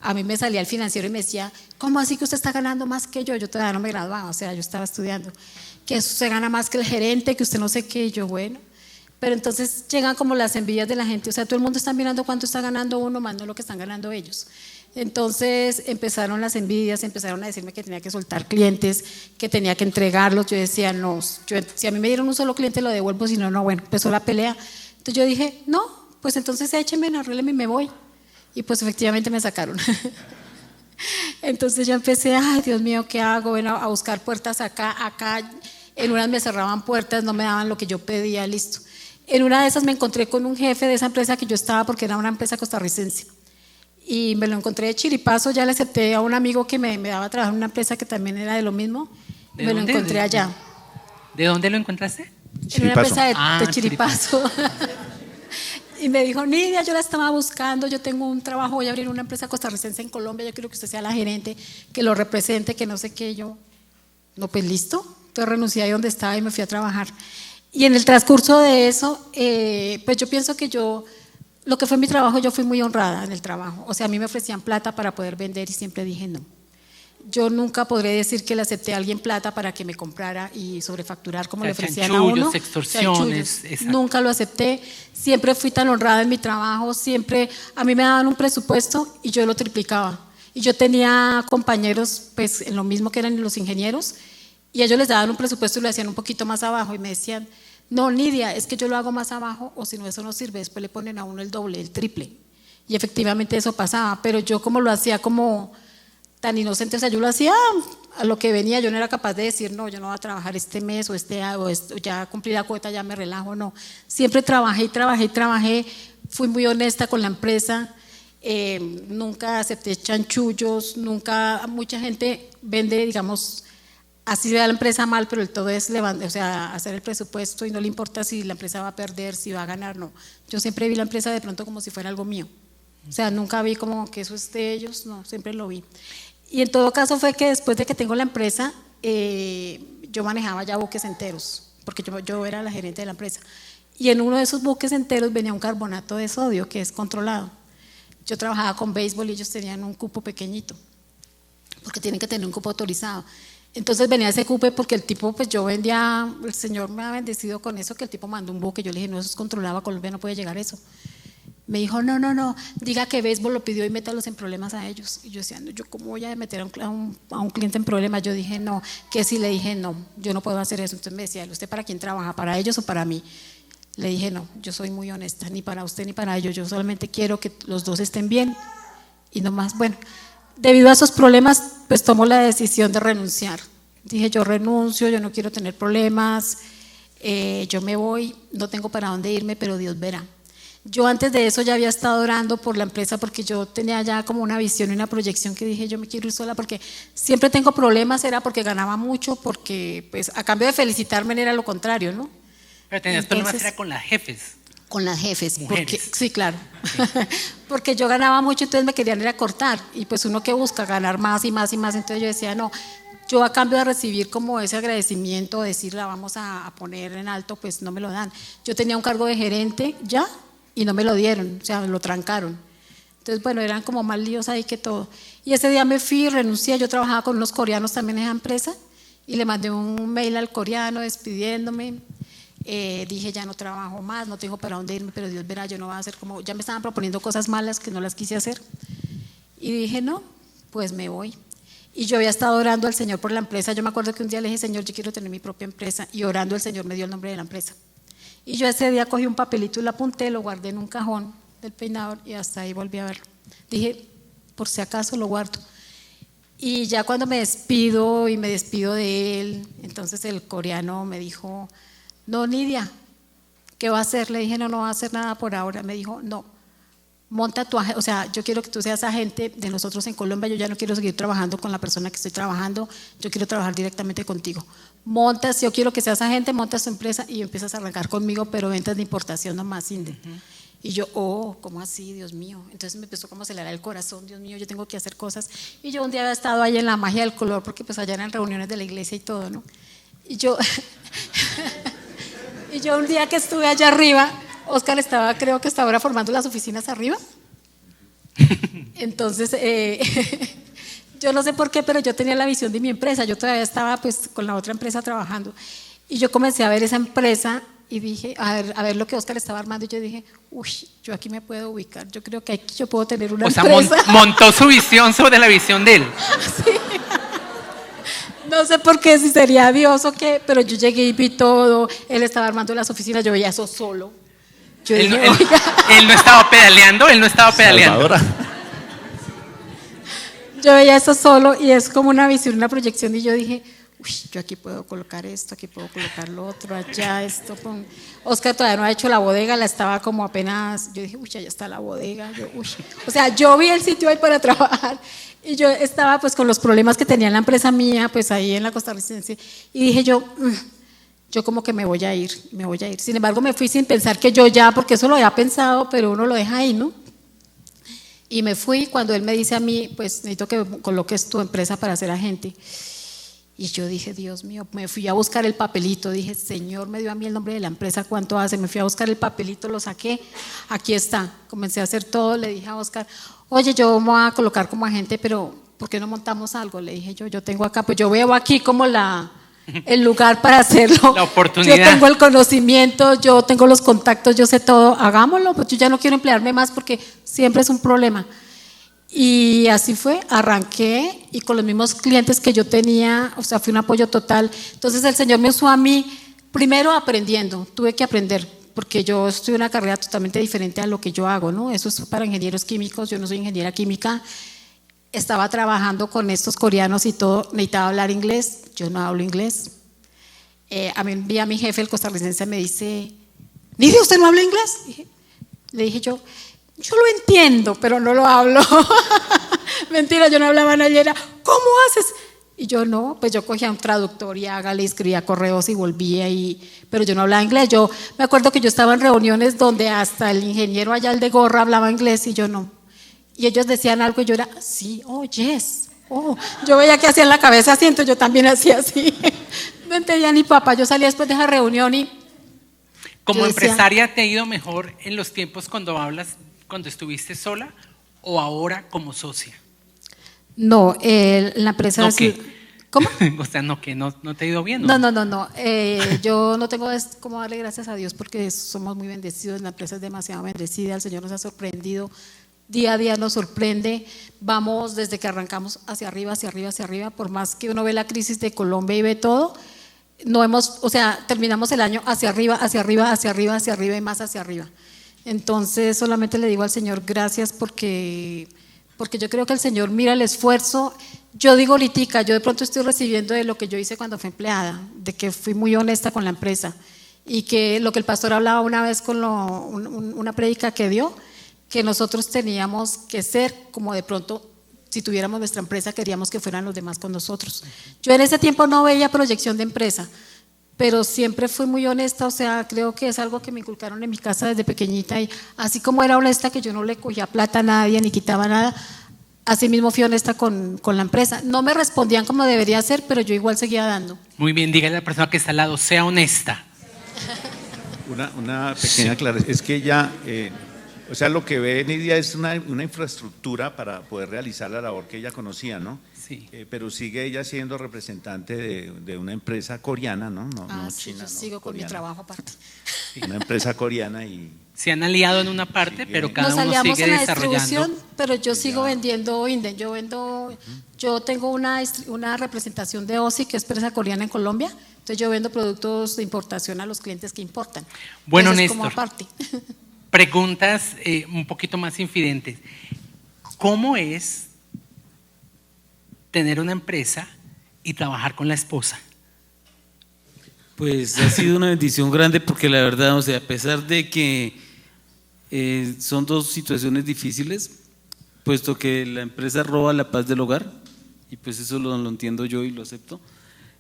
a mí me salía el financiero y me decía, ¿cómo así que usted está ganando más que yo? Yo todavía no me graduaba, o sea, yo estaba estudiando, que usted gana más que el gerente, que usted no sé qué. Y yo, bueno, pero entonces llegan como las envidias de la gente, o sea, todo el mundo está mirando cuánto está ganando uno, más no lo que están ganando ellos. Entonces empezaron las envidias, empezaron a decirme que tenía que soltar clientes, que tenía que entregarlos. Yo decía, no, si a mí me dieron un solo cliente lo devuelvo, si no, no. Bueno, empezó la pelea. Entonces yo dije, no, pues entonces échenme, arrégleme y me voy. Y pues efectivamente me sacaron. Entonces yo empecé, ay Dios mío, ¿qué hago? Bueno, a buscar puertas acá. En unas me cerraban puertas, no me daban lo que yo pedía, listo. En una de esas me encontré con un jefe de esa empresa que yo estaba, porque era una empresa costarricense. Y me lo encontré de chiripazo, ya le acepté a un amigo que me daba trabajo en una empresa que también era de lo mismo. Me lo encontré allá. ¿De dónde lo encontraste? En una empresa de Chiripazo. Y me dijo, Nidia, yo la estaba buscando, yo tengo un trabajo, voy a abrir una empresa costarricense en Colombia, yo quiero que usted sea la gerente, que lo represente, que no sé qué. Yo, no, pues listo. Entonces renuncié ahí donde estaba y me fui a trabajar. Y en el transcurso de eso, pues yo pienso que lo que fue mi trabajo, yo fui muy honrada en el trabajo. O sea, a mí me ofrecían plata para poder vender y siempre dije no. Yo nunca podré decir que le acepté a alguien plata para que me comprara y sobrefacturar como le ofrecían a uno. Extorsiones. Nunca lo acepté. Siempre fui tan honrada en mi trabajo. Siempre a mí me daban un presupuesto y yo lo triplicaba. Y yo tenía compañeros, pues en lo mismo que eran los ingenieros, y ellos les daban un presupuesto y lo hacían un poquito más abajo y me decían, no, Nidia, es que yo lo hago más abajo, o si no, eso no sirve, después le ponen a uno el doble, el triple. Y efectivamente eso pasaba, pero yo como lo hacía como tan inocente, o sea, yo lo hacía a lo que venía, yo no era capaz de decir, no, yo no voy a trabajar este mes o ya cumplí la cuota, ya me relajo, no. Siempre trabajé, fui muy honesta con la empresa, nunca acepté chanchullos, mucha gente vende, digamos, así ve a la empresa mal, pero el todo es hacer el presupuesto y no le importa si la empresa va a perder, si va a ganar, no. Yo siempre vi la empresa de pronto como si fuera algo mío. O sea, nunca vi como que eso es de ellos, no, siempre lo vi. Y en todo caso fue que después de que tengo la empresa, yo manejaba ya buques enteros, porque yo era la gerente de la empresa. y en uno de esos buques enteros venía un carbonato de sodio que es controlado. Yo trabajaba con béisbol y ellos tenían un cupo pequeñito, porque tienen que tener un cupo autorizado. Entonces venía ese cupo porque el tipo, pues yo vendía, el Señor me ha bendecido con eso, que el tipo mandó un buque. Yo le dije, no, eso es controlado, a Colombia no puede llegar eso. Me dijo, no, diga que béisbol lo pidió y métalos en problemas a ellos. Y yo decía, no, yo cómo voy a meter a un cliente en problemas. Yo dije, no, que sí, le dije, no, yo no puedo hacer eso. Entonces me decía, ¿usted para quién trabaja? ¿Para ellos o para mí? Le dije, no, yo soy muy honesta, ni para usted ni para ellos, yo solamente quiero que los dos estén bien y no más. Bueno, debido a esos problemas, pues tomo la decisión de renunciar. Dije, yo renuncio, yo no quiero tener problemas, yo me voy, no tengo para dónde irme, pero Dios verá. Yo antes de eso ya había estado orando por la empresa porque yo tenía ya como una visión y una proyección que dije, yo me quiero ir sola porque siempre tengo problemas, era porque ganaba mucho, porque pues a cambio de felicitarme era lo contrario, ¿no? Pero tenías problemas era con las jefes. Con las jefes, Mujeres. porque, sí, claro, porque yo ganaba mucho, entonces me querían ir a cortar, y pues uno que busca ganar más y más y más, entonces yo decía, no, yo a cambio de recibir como ese agradecimiento, decir la vamos a poner en alto, pues no me lo dan. Yo tenía un cargo de gerente ya, y no me lo dieron, o sea, lo trancaron. Entonces, bueno, eran como más líos ahí que todo. Y ese día me fui, renuncié, yo trabajaba con unos coreanos también en esa empresa, y le mandé un mail al coreano despidiéndome. Dije, ya no trabajo más, no tengo para dónde irme, pero Dios verá, yo no voy a hacer como, ya me estaban proponiendo cosas malas que no las quise hacer. Y dije, no, pues me voy. Y yo había estado orando al Señor por la empresa. Yo me acuerdo que un día le dije, Señor, yo quiero tener mi propia empresa, y orando el Señor me dio el nombre de la empresa. Y yo ese día cogí un papelito y lo apunté, lo guardé en un cajón del peinador y hasta ahí volví a verlo. Dije, por si acaso lo guardo. Y ya cuando me despido y me despido de él, entonces el coreano me dijo, no, Nidia, ¿qué va a hacer? Le dije, no va a hacer nada por ahora. Me dijo, no, monta tu agente, o sea, yo quiero que tú seas agente de nosotros en Colombia, yo ya no quiero seguir trabajando con la persona que estoy trabajando, yo quiero trabajar directamente contigo. Montas, yo quiero que seas agente, montas tu empresa y empiezas a arrancar conmigo, pero ventas de importación nomás, Inde. Y yo, ¿cómo así, Dios mío? Entonces me empezó como a acelerar el corazón, Dios mío, yo tengo que hacer cosas. Y yo un día había estado ahí en la magia del color, porque pues allá eran reuniones de la iglesia y todo, ¿no? Y yo, y yo un día que estuve allá arriba, Oscar estaba, creo que estaba ahora formando las oficinas arriba. Entonces, yo no sé por qué, pero yo tenía la visión de mi empresa. Yo todavía estaba pues con la otra empresa trabajando. Y yo comencé a ver esa empresa y dije, a ver lo que Oscar estaba armando. Y yo dije, uy, yo aquí me puedo ubicar. Yo creo que aquí yo puedo tener una empresa. O sea, montó su visión sobre la visión de él. Sí. No sé por qué, si sería Dios o qué, pero yo llegué y vi todo. Él estaba armando las oficinas, yo veía eso solo. Yo Él, dije, él no estaba pedaleando, Salvadora. Yo veía eso solo y es como una visión, una proyección, y yo dije, uy, yo aquí puedo colocar esto, aquí puedo colocar lo otro, allá esto. Oscar todavía no ha hecho la bodega, la estaba como apenas, yo dije, uy, allá está la bodega. Yo, uy. O sea, yo vi el sitio ahí para trabajar y yo estaba pues con los problemas que tenía en la empresa mía, pues ahí en la costarricense, y dije yo como que me voy a ir. Sin embargo, me fui sin pensar que yo ya, porque eso lo había pensado, pero uno lo deja ahí, ¿no? Y me fui cuando él me dice a mí, pues necesito que coloques tu empresa para ser agente. Y yo dije, Dios mío, me fui a buscar el papelito, dije, Señor, me dio a mí el nombre de la empresa, ¿cuánto hace? Me fui a buscar el papelito, lo saqué, aquí está. Comencé a hacer todo, le dije a Oscar, oye, yo me voy a colocar como agente, pero ¿por qué no montamos algo? Le dije yo tengo acá, pues yo veo aquí como el lugar para hacerlo. La oportunidad. Yo tengo el conocimiento, yo tengo los contactos, yo sé todo, hagámoslo, pues yo ya no quiero emplearme más porque siempre es un problema. Y así fue, arranqué y con los mismos clientes que yo tenía, o sea, fue un apoyo total. Entonces el Señor me usó a mí, primero aprendiendo, tuve que aprender, porque yo estudié una carrera totalmente diferente a lo que yo hago, ¿no? Eso es para ingenieros químicos, yo no soy ingeniera química. Estaba trabajando con estos coreanos y todo, necesitaba hablar inglés, yo no hablo inglés. A mí vi a mi jefe, el costarricense, me dice, Nidia, ¿usted no habla inglés? Le dije yo lo entiendo, pero no lo hablo. Mentira, yo no hablaba nada y era, ¿cómo haces? Y yo no, pues yo cogía un traductor y hágale, escribía correos y volvía, pero yo no hablaba inglés. Yo me acuerdo que yo estaba en reuniones donde hasta el ingeniero allá, el de gorra, hablaba inglés y yo no. Y ellos decían algo y yo era, sí, oh, yes, oh. Yo veía que hacían la cabeza así, entonces yo también hacía así. No entendía ni papá. Yo salía después de esa reunión y… ¿Como Yo decía, empresaria te ha ido mejor en los tiempos cuando hablas, cuando estuviste sola o ahora como socia? no, la empresa... No, sí- ¿qué? ¿Cómo? O sea, no, que no te ha ido bien, No, ¿no? no, no, no. Yo no tengo cómo darle gracias a Dios porque somos muy bendecidos, la empresa es demasiado bendecida, el Señor nos ha sorprendido, día a día nos sorprende, vamos desde que arrancamos hacia arriba, hacia arriba, hacia arriba, por más que uno ve la crisis de Colombia y ve todo, no hemos, o sea, terminamos el año hacia arriba, hacia arriba, hacia arriba, hacia arriba y más hacia arriba. Entonces solamente le digo al Señor gracias porque yo creo que el Señor mira el esfuerzo. Yo digo ahorita, yo de pronto estoy recibiendo de lo que yo hice cuando fui empleada, de que fui muy honesta con la empresa y que lo que el pastor hablaba una vez con una prédica que dio, que nosotros teníamos que ser como de pronto, si tuviéramos nuestra empresa, queríamos que fueran los demás con nosotros. Yo en ese tiempo no veía proyección de empresa, pero siempre fui muy honesta, o sea, creo que es algo que me inculcaron en mi casa desde pequeñita y así como era honesta que yo no le cogía plata a nadie ni quitaba nada, así mismo fui honesta con la empresa. No me respondían como debería ser, pero yo igual seguía dando. Muy bien, dígale a la persona que está al lado, sea honesta. Una pequeña aclaración, es que ella, o sea, lo que ve Nidia es una infraestructura para poder realizar la labor que ella conocía, ¿no? Sí. Pero sigue ella siendo representante de una empresa coreana, ¿no? No Sí, china, yo no, sigo con mi coreana. trabajo aparte. Una empresa coreana y Se han aliado en una parte, pero cada Nos uno aliamos sigue en la desarrollando. distribución, pero yo sigo vendiendo Inden. Yo tengo una representación de OSI, que es empresa coreana en Colombia. Entonces yo vendo productos de importación a los clientes que importan. Bueno, Eso es como Néstor. aparte. Preguntas un poquito más infidentes. ¿Cómo es tener una empresa y trabajar con la esposa? Pues ha sido una bendición grande porque la verdad, o sea, a pesar de que son dos situaciones difíciles, puesto que la empresa roba la paz del hogar, y pues eso lo entiendo yo y lo acepto,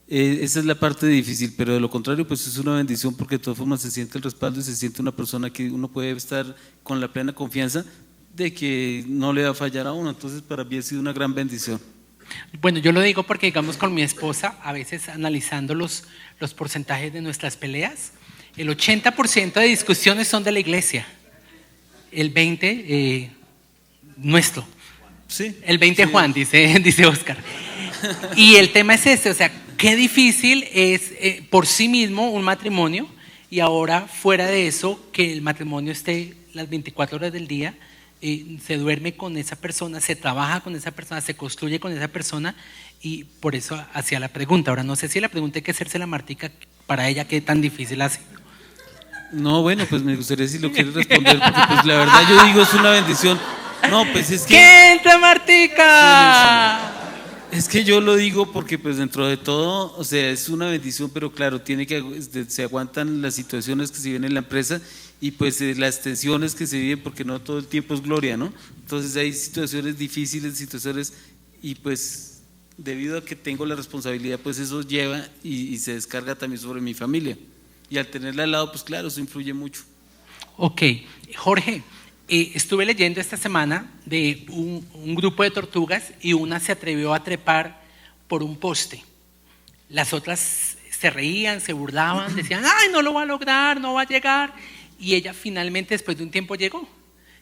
esa es la parte difícil, pero de lo contrario, pues es una bendición porque de todas formas se siente el respaldo y se siente una persona que uno puede estar con la plena confianza de que no le va a fallar a uno, entonces para mí ha sido una gran bendición. Bueno, yo lo digo porque, digamos, con mi esposa, a veces analizando los porcentajes de nuestras peleas, el 80% de discusiones son de la iglesia, el 20% nuestro, Sí. el 20% Sí. Juan, dice Oscar. Y el tema es este, o sea, qué difícil es por sí mismo un matrimonio y ahora fuera de eso, que el matrimonio esté las 24 horas del día, se duerme con esa persona, se trabaja con esa persona, se construye con esa persona y por eso hacía la pregunta. Ahora no sé si la pregunta hay que hacerse la Martica para ella, qué tan difícil hace. No, bueno, pues me gustaría si lo quieres responder, porque pues la verdad yo digo es una bendición. No, pues es que… ¡Que entra Martica! Es que yo lo digo porque pues dentro de todo, o sea, es una bendición, pero claro, se aguantan las situaciones que se viven en la empresa y pues las tensiones que se viven porque no todo el tiempo es gloria, ¿no? Entonces hay situaciones difíciles, situaciones y pues debido a que tengo la responsabilidad, pues eso lleva y se descarga también sobre mi familia. Y al tenerla al lado, pues claro, eso influye mucho. Ok, Jorge, estuve leyendo esta semana de un grupo de tortugas y una se atrevió a trepar por un poste. Las otras se reían, se burlaban, decían, ay, no lo va a lograr, no va a llegar. Y ella finalmente, después de un tiempo, llegó.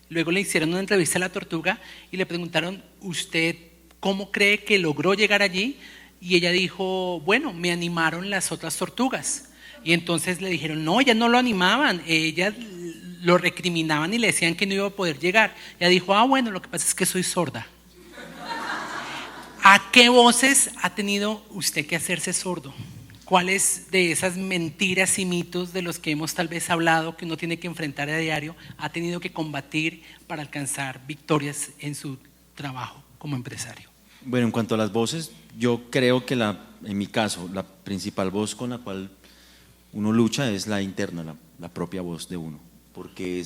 Luego le hicieron una entrevista a la tortuga y le preguntaron, ¿usted cómo cree que logró llegar allí? Y ella dijo, bueno, me animaron las otras tortugas. Y entonces le dijeron, no, ellas no lo animaban, ellas lo recriminaban y le decían que no iba a poder llegar. Ella dijo, bueno, lo que pasa es que soy sorda. ¿A qué voces ha tenido usted que hacerse sordo? ¿Cuáles de esas mentiras y mitos de los que hemos tal vez hablado, que uno tiene que enfrentar a diario, ha tenido que combatir para alcanzar victorias en su trabajo como empresario? Bueno, en cuanto a las voces, yo creo que en mi caso, la principal voz con la cual uno lucha es la interna, la propia voz de uno, porque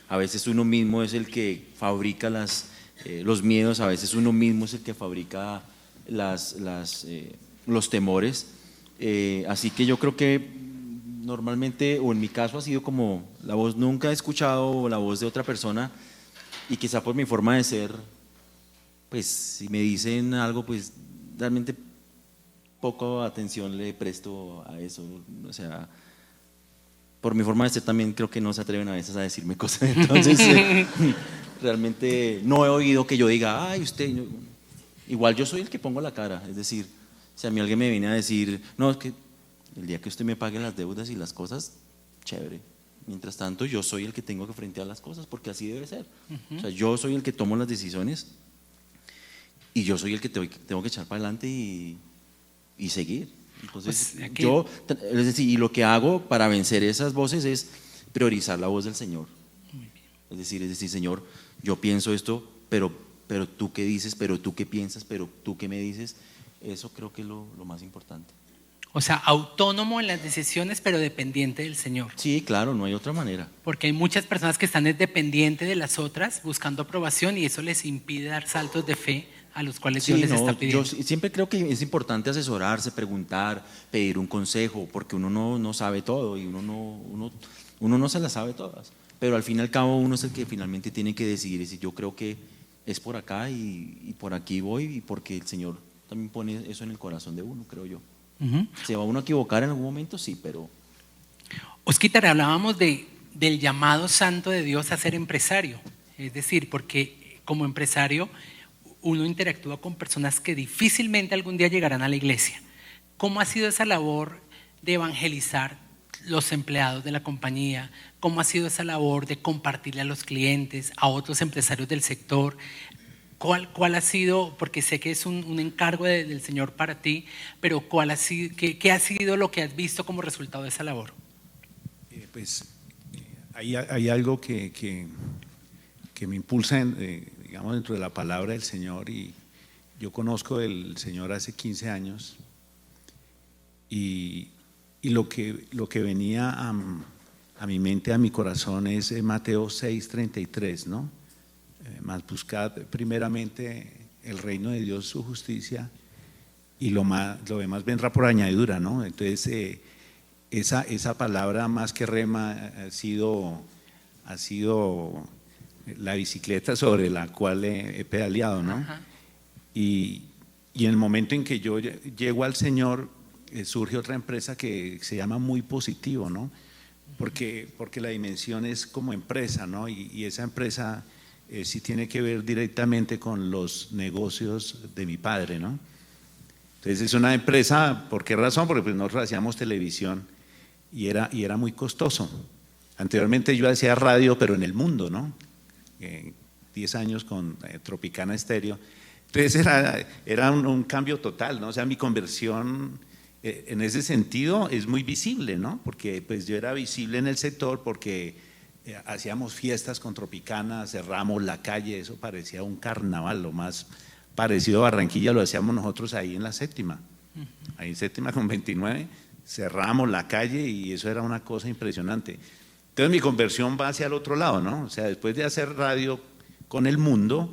a veces uno mismo es el que fabrica los miedos, a veces uno mismo es el que fabrica los temores, así que yo creo que normalmente, o en mi caso ha sido como la voz, nunca he escuchado la voz de otra persona y quizá por mi forma de ser, pues si me dicen algo, pues realmente poco atención le presto a eso, o sea, por mi forma de ser también creo que no se atreven a veces a decirme cosas, entonces realmente no he oído que yo diga, ay, usted, igual yo soy el que pongo la cara, es decir, si a mí alguien me viene a decir, no, es que el día que usted me pague las deudas y las cosas, chévere. Mientras tanto, yo soy el que tengo que frentear las cosas, porque así debe ser. O sea, yo soy el que tomo las decisiones y yo soy el que tengo que echar para adelante y seguir. Entonces, Pues, yo, es decir, y lo que hago para vencer esas voces es priorizar la voz del Señor. Es decir, Señor, yo pienso esto, pero tú qué dices, pero tú qué piensas, pero tú qué me dices. Eso creo que es lo más importante. O sea, autónomo en las decisiones, pero dependiente del Señor. Sí, claro, no hay otra manera. Porque hay muchas personas que están dependientes de las otras, buscando aprobación, y eso les impide dar saltos de fe a los cuales Dios les está pidiendo. Yo siempre creo que es importante asesorarse, preguntar, pedir un consejo, porque uno no sabe todo y uno no se las sabe todas. Pero al fin y al cabo uno es el que finalmente tiene que decidir. Y yo creo que es por acá y por aquí voy, y porque el Señor también pone eso en el corazón de uno, creo yo. ¿Se va uno a equivocar en algún momento? Sí, pero… Osquitar, hablábamos del llamado santo de Dios a ser empresario. Es decir, porque como empresario uno interactúa con personas que difícilmente algún día llegarán a la iglesia. ¿Cómo ha sido esa labor de evangelizar los empleados de la compañía? ¿Cómo ha sido esa labor de compartirle a los clientes, a otros empresarios del sector? ¿Cuál ha sido, porque sé que es un encargo del Señor para ti, pero qué ha sido lo que has visto como resultado de esa labor? Hay algo que me impulsa, digamos, dentro de la palabra del Señor, y yo conozco al Señor hace 15 años y lo que venía a mi mente, a mi corazón, es Mateo 6:33, ¿no? Más buscad primeramente el reino de Dios, su justicia, y lo demás vendrá por añadidura, ¿no? Entonces esa palabra, más que rema, ha sido la bicicleta sobre la cual he pedaleado, ¿no? Y en el momento en que yo llego al Señor, surge otra empresa que se llama Muy Positivo, ¿no? Porque la dimensión es como empresa, ¿no? Y esa empresa sí tiene que ver directamente con los negocios de mi padre, ¿no? Entonces es una empresa, ¿por qué razón? Porque pues nosotros hacíamos televisión y era muy costoso. Anteriormente yo hacía radio, pero en el mundo, ¿no? 10 años con Tropicana Estéreo. Entonces era un cambio total, ¿no? O sea, mi conversión en ese sentido es muy visible, ¿no? Porque pues yo era visible en el sector porque hacíamos fiestas con Tropicana, cerramos la calle, eso parecía un carnaval, lo más parecido a Barranquilla lo hacíamos nosotros ahí en la séptima, ahí en séptima con 29, cerramos la calle y eso era una cosa impresionante. Entonces mi conversión va hacia el otro lado, ¿no? O sea, después de hacer radio con el mundo,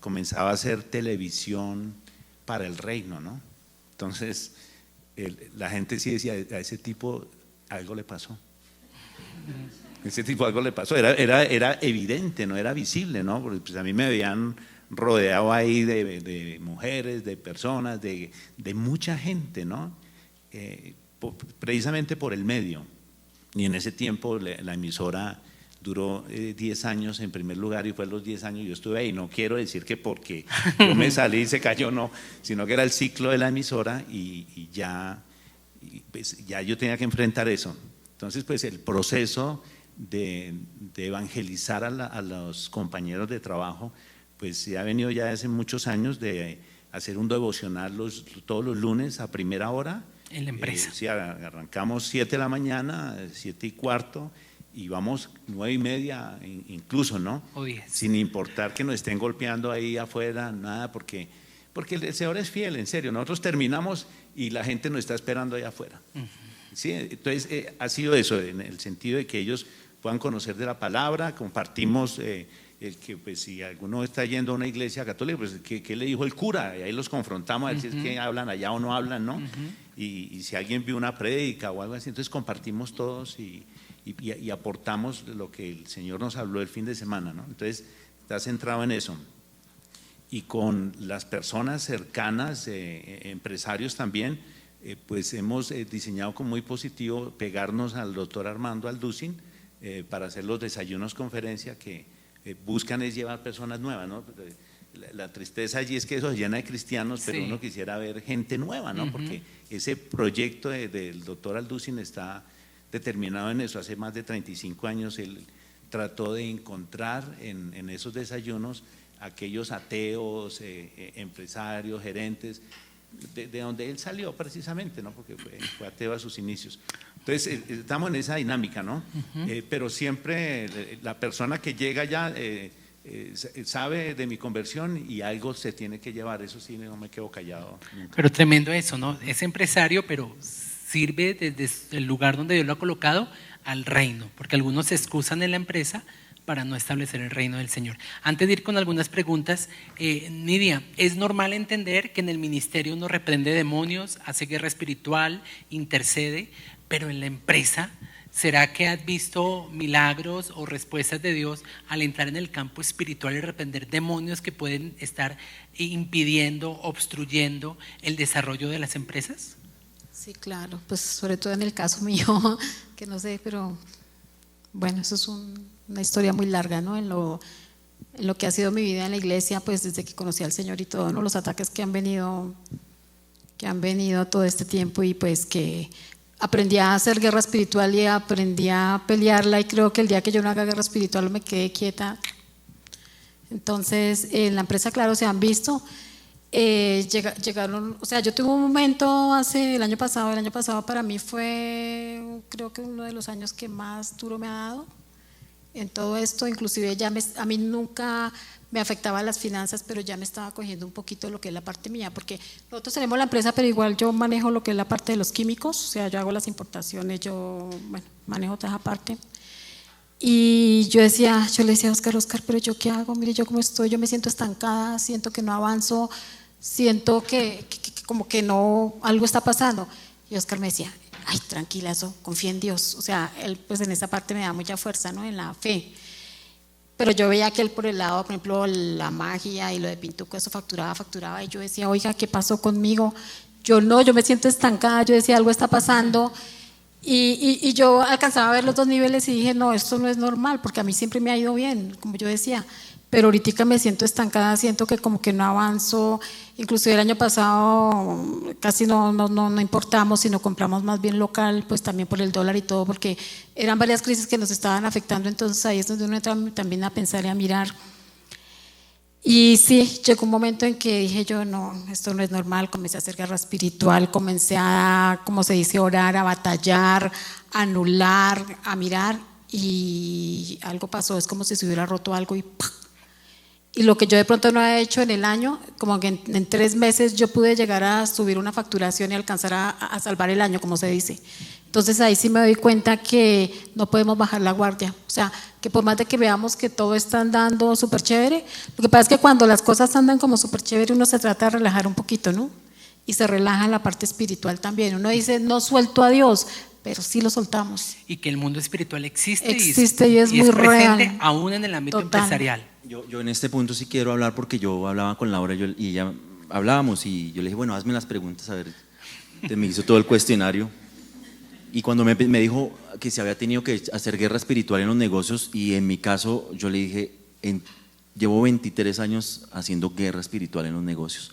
comenzaba a hacer televisión para el reino, ¿no? Entonces la gente sí decía, a ese tipo algo le pasó. Ese tipo algo le pasó, era evidente, no era visible, ¿no? Porque pues a mí me habían rodeado ahí de mujeres, de personas, de mucha gente, ¿no? Precisamente por el medio. Y en ese tiempo la emisora duró 10 años en primer lugar, y fue a los 10 años yo estuve ahí. No quiero decir que porque yo me salí y se cayó, no, sino que era el ciclo de la emisora y ya yo tenía que enfrentar eso. Entonces, pues el proceso de evangelizar a los compañeros de trabajo, pues se ha venido ya hace muchos años, de hacer un devocional todos los lunes a primera hora. En la empresa. Sí, arrancamos 7 de la mañana, 7:15, y vamos 9:30 incluso, ¿no? O 10. Sin importar que nos estén golpeando ahí afuera, nada, porque el Señor es fiel, en serio. Nosotros terminamos y la gente nos está esperando allá afuera. Sí, entonces ha sido eso, en el sentido de que ellos puedan conocer de la palabra, compartimos el que pues si alguno está yendo a una iglesia católica, pues ¿qué le dijo el cura? Y ahí los confrontamos a ver si es que hablan allá o no hablan, ¿no? Y si alguien vio una prédica o algo así, entonces compartimos todos y aportamos lo que el Señor nos habló el fin de semana, ¿no? Entonces está centrado en eso. Y con las personas cercanas, empresarios también, pues hemos diseñado como muy positivo pegarnos al doctor Armando Alducin para hacer los desayunos conferencia que buscan es llevar personas nuevas, ¿no? La tristeza allí es que eso se llena de cristianos, pero Sí. uno quisiera ver gente nueva, ¿no? Porque ese proyecto del doctor Alducin está determinado en eso. Hace más de 35 años él trató de encontrar en esos desayunos aquellos ateos, empresarios, gerentes, de donde él salió precisamente, ¿no? Porque fue ateo a sus inicios. Entonces, estamos en esa dinámica, ¿no? Pero siempre la persona que llega ya sabe de mi conversión y algo se tiene que llevar, eso sí, no me quedo callado nunca. Pero tremendo eso, ¿no? Es empresario, pero sirve desde el lugar donde Dios lo ha colocado al reino, porque algunos se excusan en la empresa para no establecer el reino del Señor. Antes de ir con algunas preguntas, Nidia, ¿es normal entender que en el ministerio uno reprende demonios, hace guerra espiritual, intercede, pero en la empresa, ¿será que has visto milagros o respuestas de Dios al entrar en el campo espiritual y reprender demonios que pueden estar impidiendo, obstruyendo el desarrollo de las empresas? Sí, claro, pues sobre todo en el caso mío, que no sé, pero bueno, eso es una historia muy larga, ¿no? En lo que ha sido mi vida en la iglesia, pues desde que conocí al Señor y todo, ¿no? Los ataques que han venido todo este tiempo, y pues que aprendí a hacer guerra espiritual y aprendí a pelearla, y creo que el día que yo no haga guerra espiritual me quedé quieta. Entonces, en la empresa, claro, se han visto. Llegaron, o sea, yo tuve un momento el año pasado para mí fue, creo que uno de los años que más duro me ha dado en todo esto. Inclusive a mí nunca me afectaba las finanzas, pero ya me estaba cogiendo un poquito lo que es la parte mía, porque nosotros tenemos la empresa, pero igual yo manejo lo que es la parte de los químicos, o sea, yo hago las importaciones, yo manejo toda esa parte. Y yo le decía a Oscar, pero ¿yo qué hago? Mire, yo cómo estoy, yo me siento estancada, siento que no avanzo, siento que como que no, algo está pasando. Y Oscar me decía, ay, tranquila, eso, confía en Dios. O sea, él pues en esa parte me da mucha fuerza, ¿no? En la fe. Pero yo veía que él por el lado, por ejemplo, la magia y lo de Pintuco, eso facturaba, y yo decía, oiga, ¿qué pasó conmigo? Yo me siento estancada, yo decía, algo está pasando. Y yo alcanzaba a ver los dos niveles y dije, no, esto no es normal, porque a mí siempre me ha ido bien, como yo decía, pero ahorita me siento estancada, siento que como que no avanzo. Inclusive el año pasado casi no importamos, sino compramos más bien local, pues también por el dólar y todo, porque eran varias crisis que nos estaban afectando. Entonces ahí es donde uno entra también a pensar y a mirar. Y sí, llegó un momento en que dije yo, no, esto no es normal. Comencé a hacer guerra espiritual, comencé a, como se dice, orar, a batallar, a anular, a mirar, y algo pasó, es como si se hubiera roto algo y ¡pum! Y lo que yo de pronto no he hecho en el año, como que en 3 meses yo pude llegar a subir una facturación y alcanzar a salvar el año, como se dice. Entonces ahí sí me doy cuenta que no podemos bajar la guardia, o sea, que por más de que veamos que todo está andando súper chévere, lo que pasa es que cuando las cosas andan como súper chévere uno se trata de relajar un poquito, ¿no? Y se relaja en la parte espiritual también. Uno dice, no suelto a Dios, pero sí lo soltamos. Y que el mundo espiritual existe y es muy presente real. aún en el ámbito Total. empresarial. Yo en este punto sí quiero hablar, porque yo hablaba con Laura y ella hablábamos, y yo le dije, bueno, hazme las preguntas, a ver. Entonces me hizo todo el cuestionario, y cuando me dijo que se había tenido que hacer guerra espiritual en los negocios, y en mi caso yo le dije, llevo 23 años haciendo guerra espiritual en los negocios.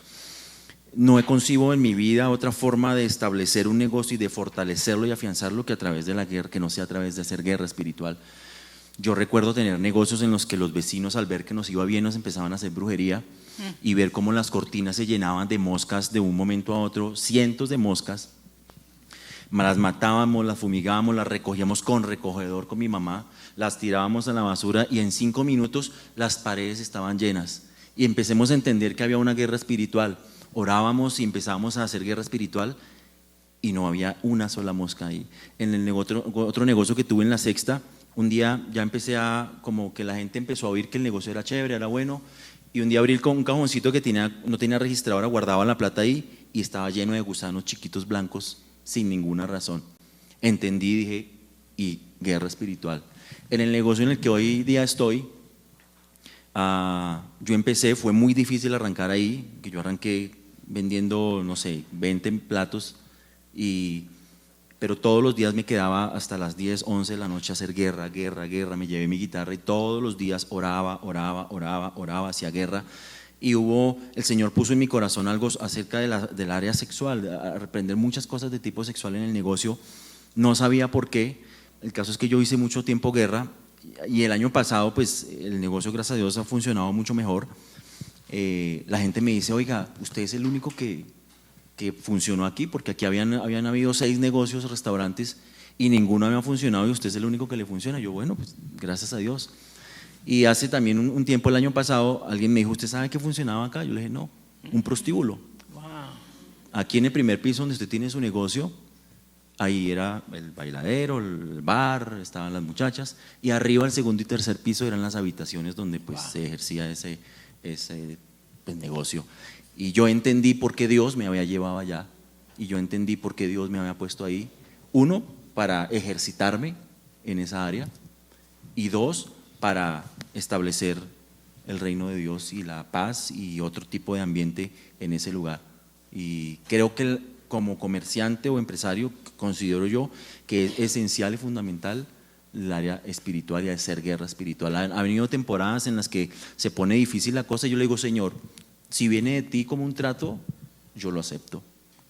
No he concibo en mi vida otra forma de establecer un negocio y de fortalecerlo y afianzarlo que a través de la guerra, que no sea a través de hacer guerra espiritual. Yo recuerdo tener negocios en los que los vecinos, al ver que nos iba bien, nos empezaban a hacer brujería, y ver cómo las cortinas se llenaban de moscas de un momento a otro, cientos de moscas. Las matábamos, las fumigábamos, las recogíamos con recogedor con mi mamá, las tirábamos a la basura, y en 5 minutos las paredes estaban llenas. Y empecemos a entender que había una guerra espiritual. Orábamos y empezábamos a hacer guerra espiritual, y no había una sola mosca ahí. En el otro negocio que tuve en La Sexta, un día ya empecé como que la gente empezó a oír que el negocio era chévere, era bueno, y un día abrí un cajoncito que no tenía registradora, guardaba la plata ahí, y estaba lleno de gusanos chiquitos blancos sin ninguna razón. Entendí, dije, y guerra espiritual. En el negocio en el que hoy día estoy, yo empecé, fue muy difícil arrancar ahí, que yo arranqué vendiendo, no sé, 20 platos Pero todos los días me quedaba hasta las 10, 11 de la noche a hacer guerra, me llevé mi guitarra y todos los días oraba, hacía guerra. Y el Señor puso en mi corazón algo acerca del área sexual, a reprender muchas cosas de tipo sexual en el negocio. No sabía por qué. El caso es que yo hice mucho tiempo guerra y el año pasado pues el negocio, gracias a Dios, ha funcionado mucho mejor. La gente me dice, oiga, usted es el único que funcionó aquí, porque aquí habían habido 6 negocios, restaurantes, y ninguno había funcionado y usted es el único que le funciona. Yo, bueno, pues gracias a Dios. Y hace también un tiempo, el año pasado, alguien me dijo, ¿usted sabe qué funcionaba acá? Yo le dije, no, un prostíbulo. Wow. Aquí en el primer piso donde usted tiene su negocio, ahí era el bailadero, el bar, estaban las muchachas, y arriba el segundo y tercer piso eran las habitaciones donde pues se ejercía ese pues, negocio. Y yo entendí por qué Dios me había llevado allá, y yo entendí por qué Dios me había puesto ahí. 1, para ejercitarme en esa área, y 2, para establecer el reino de Dios y la paz y otro tipo de ambiente en ese lugar. Y creo que como comerciante o empresario considero yo que es esencial y fundamental el área espiritual y hacer guerra espiritual. Ha venido temporadas en las que se pone difícil la cosa y yo le digo, Señor, si viene de ti como un trato, yo lo acepto,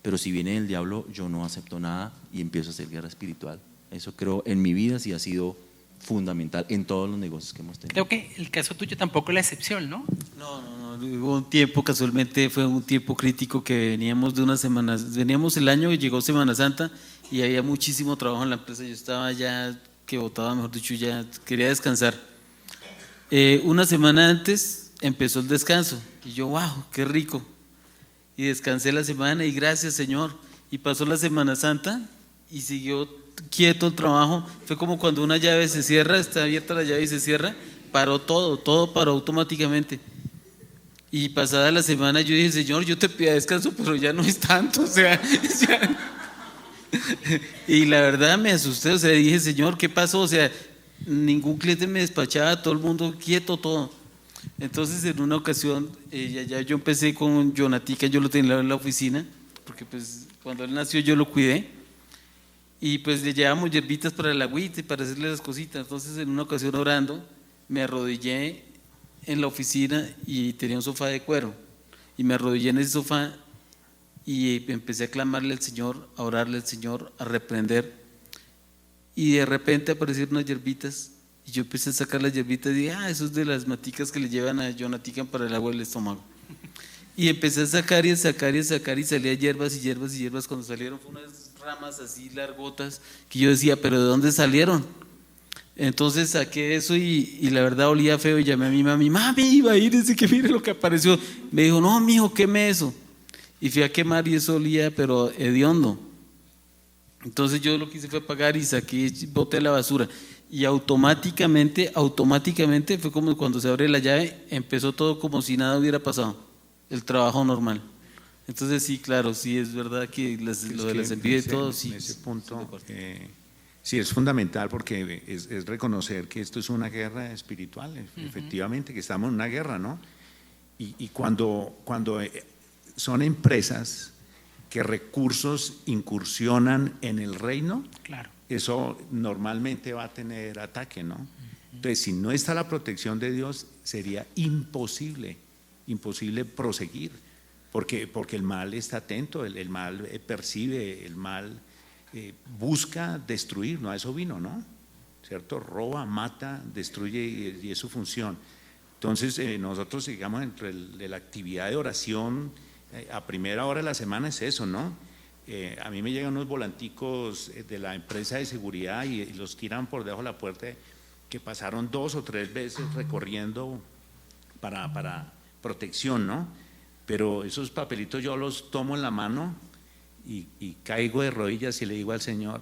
pero si viene del diablo, yo no acepto nada y empiezo a hacer guerra espiritual. Eso creo en mi vida sí ha sido fundamental en todos los negocios que hemos tenido. Creo que el caso tuyo tampoco es la excepción, ¿no? No, hubo un tiempo, casualmente fue un tiempo crítico que veníamos de unas semanas, veníamos el año y llegó Semana Santa y había muchísimo trabajo en la empresa, yo estaba ya que botaba, mejor dicho, ya quería descansar. Una semana antes empezó el descanso y yo, wow, qué rico, y descansé la semana y gracias Señor, y pasó la Semana Santa y siguió quieto el trabajo. Fue como cuando una llave se cierra, está abierta la llave y se cierra, paró todo paró automáticamente. Y pasada la semana yo dije, Señor, yo te pido descanso, pero ya no es tanto, o sea, y la verdad me asusté, o sea, dije, Señor, ¿qué pasó? O sea, ningún cliente me despachaba, todo el mundo quieto, todo. Entonces en una ocasión, ya yo empecé con Jonatica, yo lo tenía en la oficina, porque pues cuando él nació yo lo cuidé, y pues le llevábamos hierbitas para el agüita y para hacerle las cositas. Entonces en una ocasión orando, me arrodillé en la oficina y tenía un sofá de cuero, y me arrodillé en ese sofá y empecé a clamarle al Señor, a orarle al Señor, a reprender, y de repente aparecieron unas hierbitas y yo empecé a sacar las hierbitas y dije, eso es de las maticas que le llevan a Jonatican para el agua del estómago, y empecé a sacar y a sacar y a sacar y salía hierbas y hierbas y hierbas. Cuando salieron fue unas ramas así largotas que yo decía, pero ¿de dónde salieron? Entonces saqué eso y la verdad olía feo y llamé a mi mami, iba a ir, dice que mire lo que apareció. Me dijo, no mijo, queme eso, y fui a quemar y eso olía pero hediondo. Entonces yo lo que hice fue apagar y saqué, boté la basura y automáticamente fue como cuando se abre la llave, empezó todo como si nada hubiera pasado, el trabajo normal. Entonces sí, claro, sí es verdad que lo de las envidias y todo, sí. En ese punto, sí es fundamental porque es reconocer que esto es una guerra espiritual, efectivamente, que estamos en una guerra, ¿no? Y cuando son empresas que recursos incursionan en el reino, Claro. eso normalmente va a tener ataque, ¿no? Entonces, si no está la protección de Dios, sería imposible proseguir, porque el mal está atento, el mal percibe, el mal busca destruir, no a eso vino, ¿no? ¿Cierto? Roba, mata, destruye y es su función. Entonces, nosotros, digamos, dentro de la actividad de oración, a primera hora de la semana es eso, ¿no? A mí me llegan unos volanticos de la empresa de seguridad y los tiran por debajo de la puerta, que pasaron 2 o 3 veces recorriendo para protección, ¿no? Pero esos papelitos yo los tomo en la mano y caigo de rodillas y le digo al Señor,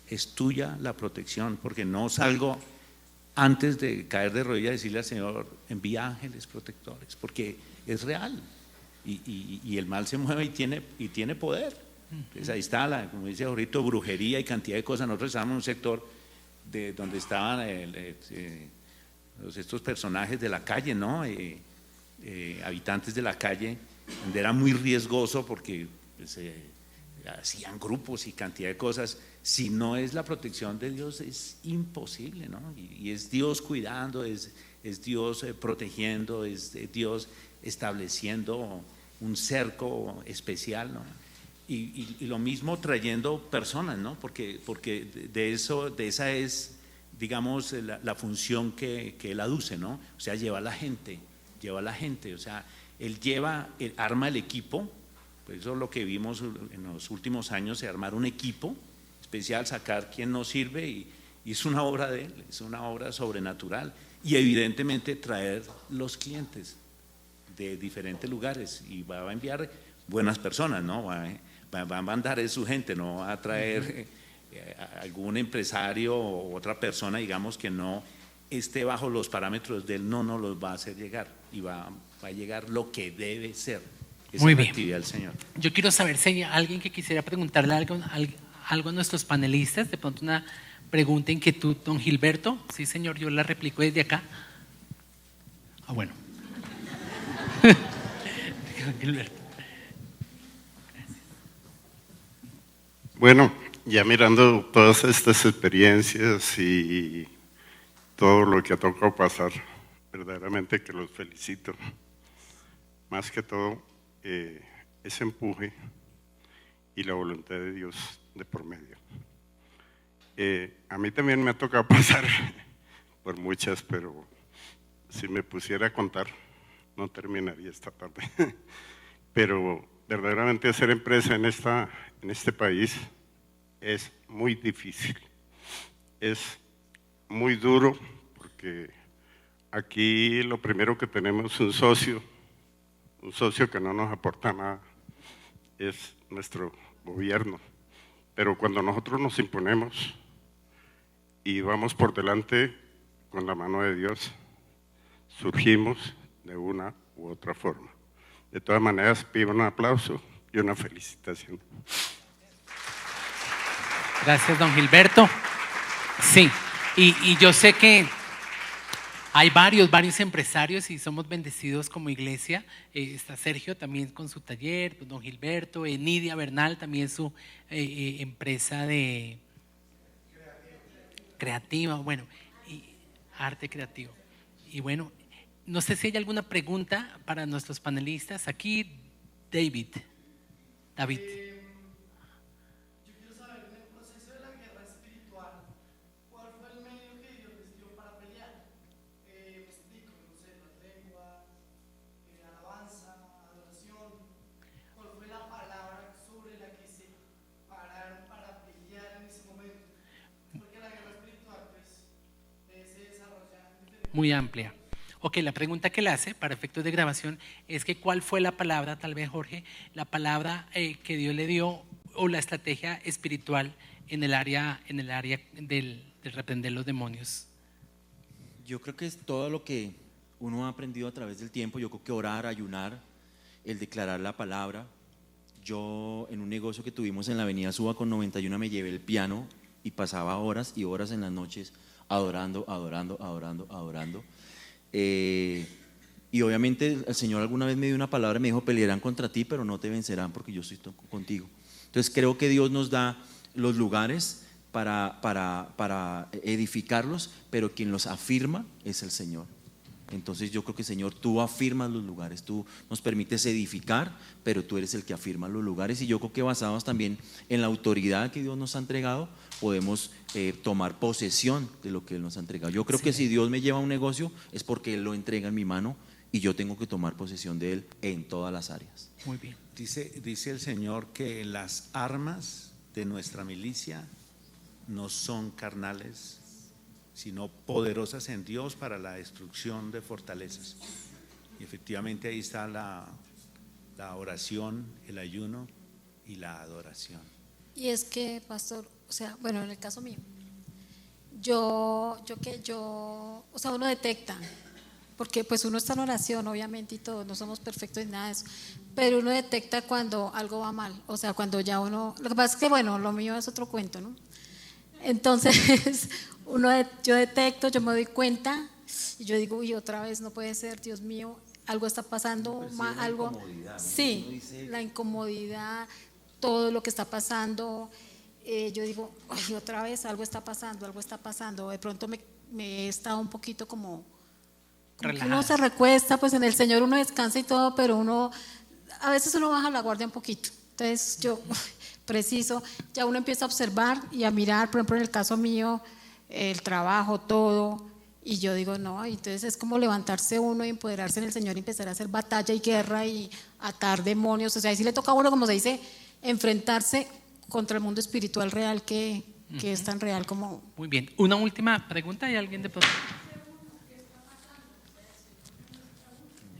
es tuya la protección, porque no salgo antes de caer de rodillas y decirle al Señor, envía ángeles protectores, porque es real. Y el mal se mueve y tiene poder. Entonces ahí está, como dice ahorita, brujería y cantidad de cosas. Nosotros estábamos en un sector donde estaban estos personajes de la calle, ¿no? Habitantes de la calle, donde era muy riesgoso porque pues, hacían grupos y cantidad de cosas. Si no es la protección de Dios, es imposible, ¿no? Y es Dios cuidando, es Dios protegiendo, es Dios estableciendo un cerco especial, ¿no? Y lo mismo trayendo personas, ¿no? Porque de esa es, digamos, la función que él aduce, ¿no? O sea, lleva a la gente, o sea, él arma el equipo. Pues eso es lo que vimos en los últimos años, de armar un equipo especial, sacar quien nos sirve, y es una obra de él, es una obra sobrenatural, y evidentemente traer los clientes de diferentes lugares, y va a enviar buenas personas, ¿no? Va a mandar a su gente, no va a traer a algún empresario o otra persona, digamos, que no esté bajo los parámetros de él, no nos los va a hacer llegar, y va a llegar lo que debe ser. Esa Muy es la bien. actividad del Señor. Yo quiero saber si hay alguien que quisiera preguntarle algo a nuestros panelistas, de pronto una pregunta, inquietud. Don Gilberto. Sí, señor, yo la replico desde acá. Bueno. Don Gilberto. Bueno, ya mirando todas estas experiencias y todo lo que ha tocado pasar, verdaderamente que los felicito. Más que todo, ese empuje y la voluntad de Dios de por medio. A mí también me ha tocado pasar por muchas, pero si me pusiera a contar, no terminaría esta tarde. Pero verdaderamente hacer empresa en este país es muy difícil, es muy duro, porque aquí lo primero que tenemos es un socio que no nos aporta nada, es nuestro gobierno. Pero cuando nosotros nos imponemos y vamos por delante con la mano de Dios, surgimos de una u otra forma. De todas maneras, pido un aplauso y una felicitación. Gracias, don Gilberto. Sí, y yo sé que hay varios empresarios y somos bendecidos como iglesia. Está Sergio también con su taller, pues don Gilberto, Nidia Bernal también su empresa de creativa, bueno, y arte creativo. Y bueno, no sé si hay alguna pregunta para nuestros panelistas. Aquí, David. Yo quiero saber, en el proceso de la guerra espiritual, ¿cuál fue el medio que Dios les dio para pelear? Me explico, no sé, las lenguas, alabanza, adoración. ¿Cuál fue la palabra sobre la que se pararon para pelear en ese momento? Porque la guerra espiritual, pues, se desarrolla diferente. Muy amplia. Ok, la pregunta que le hace para efectos de grabación es que ¿cuál fue la palabra, tal vez Jorge, la palabra que Dios le dio o la estrategia espiritual en el área del reprender los demonios? Yo creo que es todo lo que uno ha aprendido a través del tiempo. Yo creo que orar, ayunar, el declarar la palabra. Yo en un negocio que tuvimos en la avenida Suba con 91 me llevé el piano y pasaba horas y horas en las noches adorando. Y obviamente el Señor alguna vez me dio una palabra y me dijo: pelearán contra ti, pero no te vencerán porque yo estoy contigo. Entonces creo que Dios nos da los lugares para edificarlos, pero quien los afirma es el Señor. Entonces yo creo que, Señor, tú afirmas los lugares, tú nos permites edificar, pero tú eres el que afirma los lugares. Y yo creo que basados también en la autoridad que Dios nos ha entregado, podemos tomar posesión de lo que Él nos ha entregado. Yo creo que si Dios me lleva a un negocio es porque Él lo entrega en mi mano y yo tengo que tomar posesión de Él en todas las áreas. Muy bien. Dice el Señor que las armas de nuestra milicia no son carnales, sino poderosas en Dios para la destrucción de fortalezas. Y efectivamente ahí está la oración, el ayuno y la adoración. Y es que, pastor, o sea, bueno, en el caso mío, o sea, uno detecta, porque pues uno está en oración, obviamente, y todo, no somos perfectos en nada de eso, pero uno detecta cuando algo va mal, o sea, cuando ya uno, lo que pasa es que, bueno, lo mío es otro cuento, ¿no? Entonces, yo detecto, yo me doy cuenta, y yo digo, uy, otra vez no puede ser, Dios mío, algo está pasando, algo, sí, la incomodidad, todo lo que está pasando, yo digo, ay, otra vez algo está pasando. De pronto me he estado un poquito como que uno se recuesta, pues en el Señor uno descansa y todo, pero a veces uno baja la guardia un poquito. Entonces yo, preciso, ya uno empieza a observar y a mirar, por ejemplo, en el caso mío, el trabajo, todo, y yo digo, no, y entonces es como levantarse uno y empoderarse en el Señor y empezar a hacer batalla y guerra y atar demonios. O sea, ahí sí le toca a uno, como se dice, enfrentarse contra el mundo espiritual real que es tan real como… Muy bien. Una última pregunta, ¿hay alguien de pronto?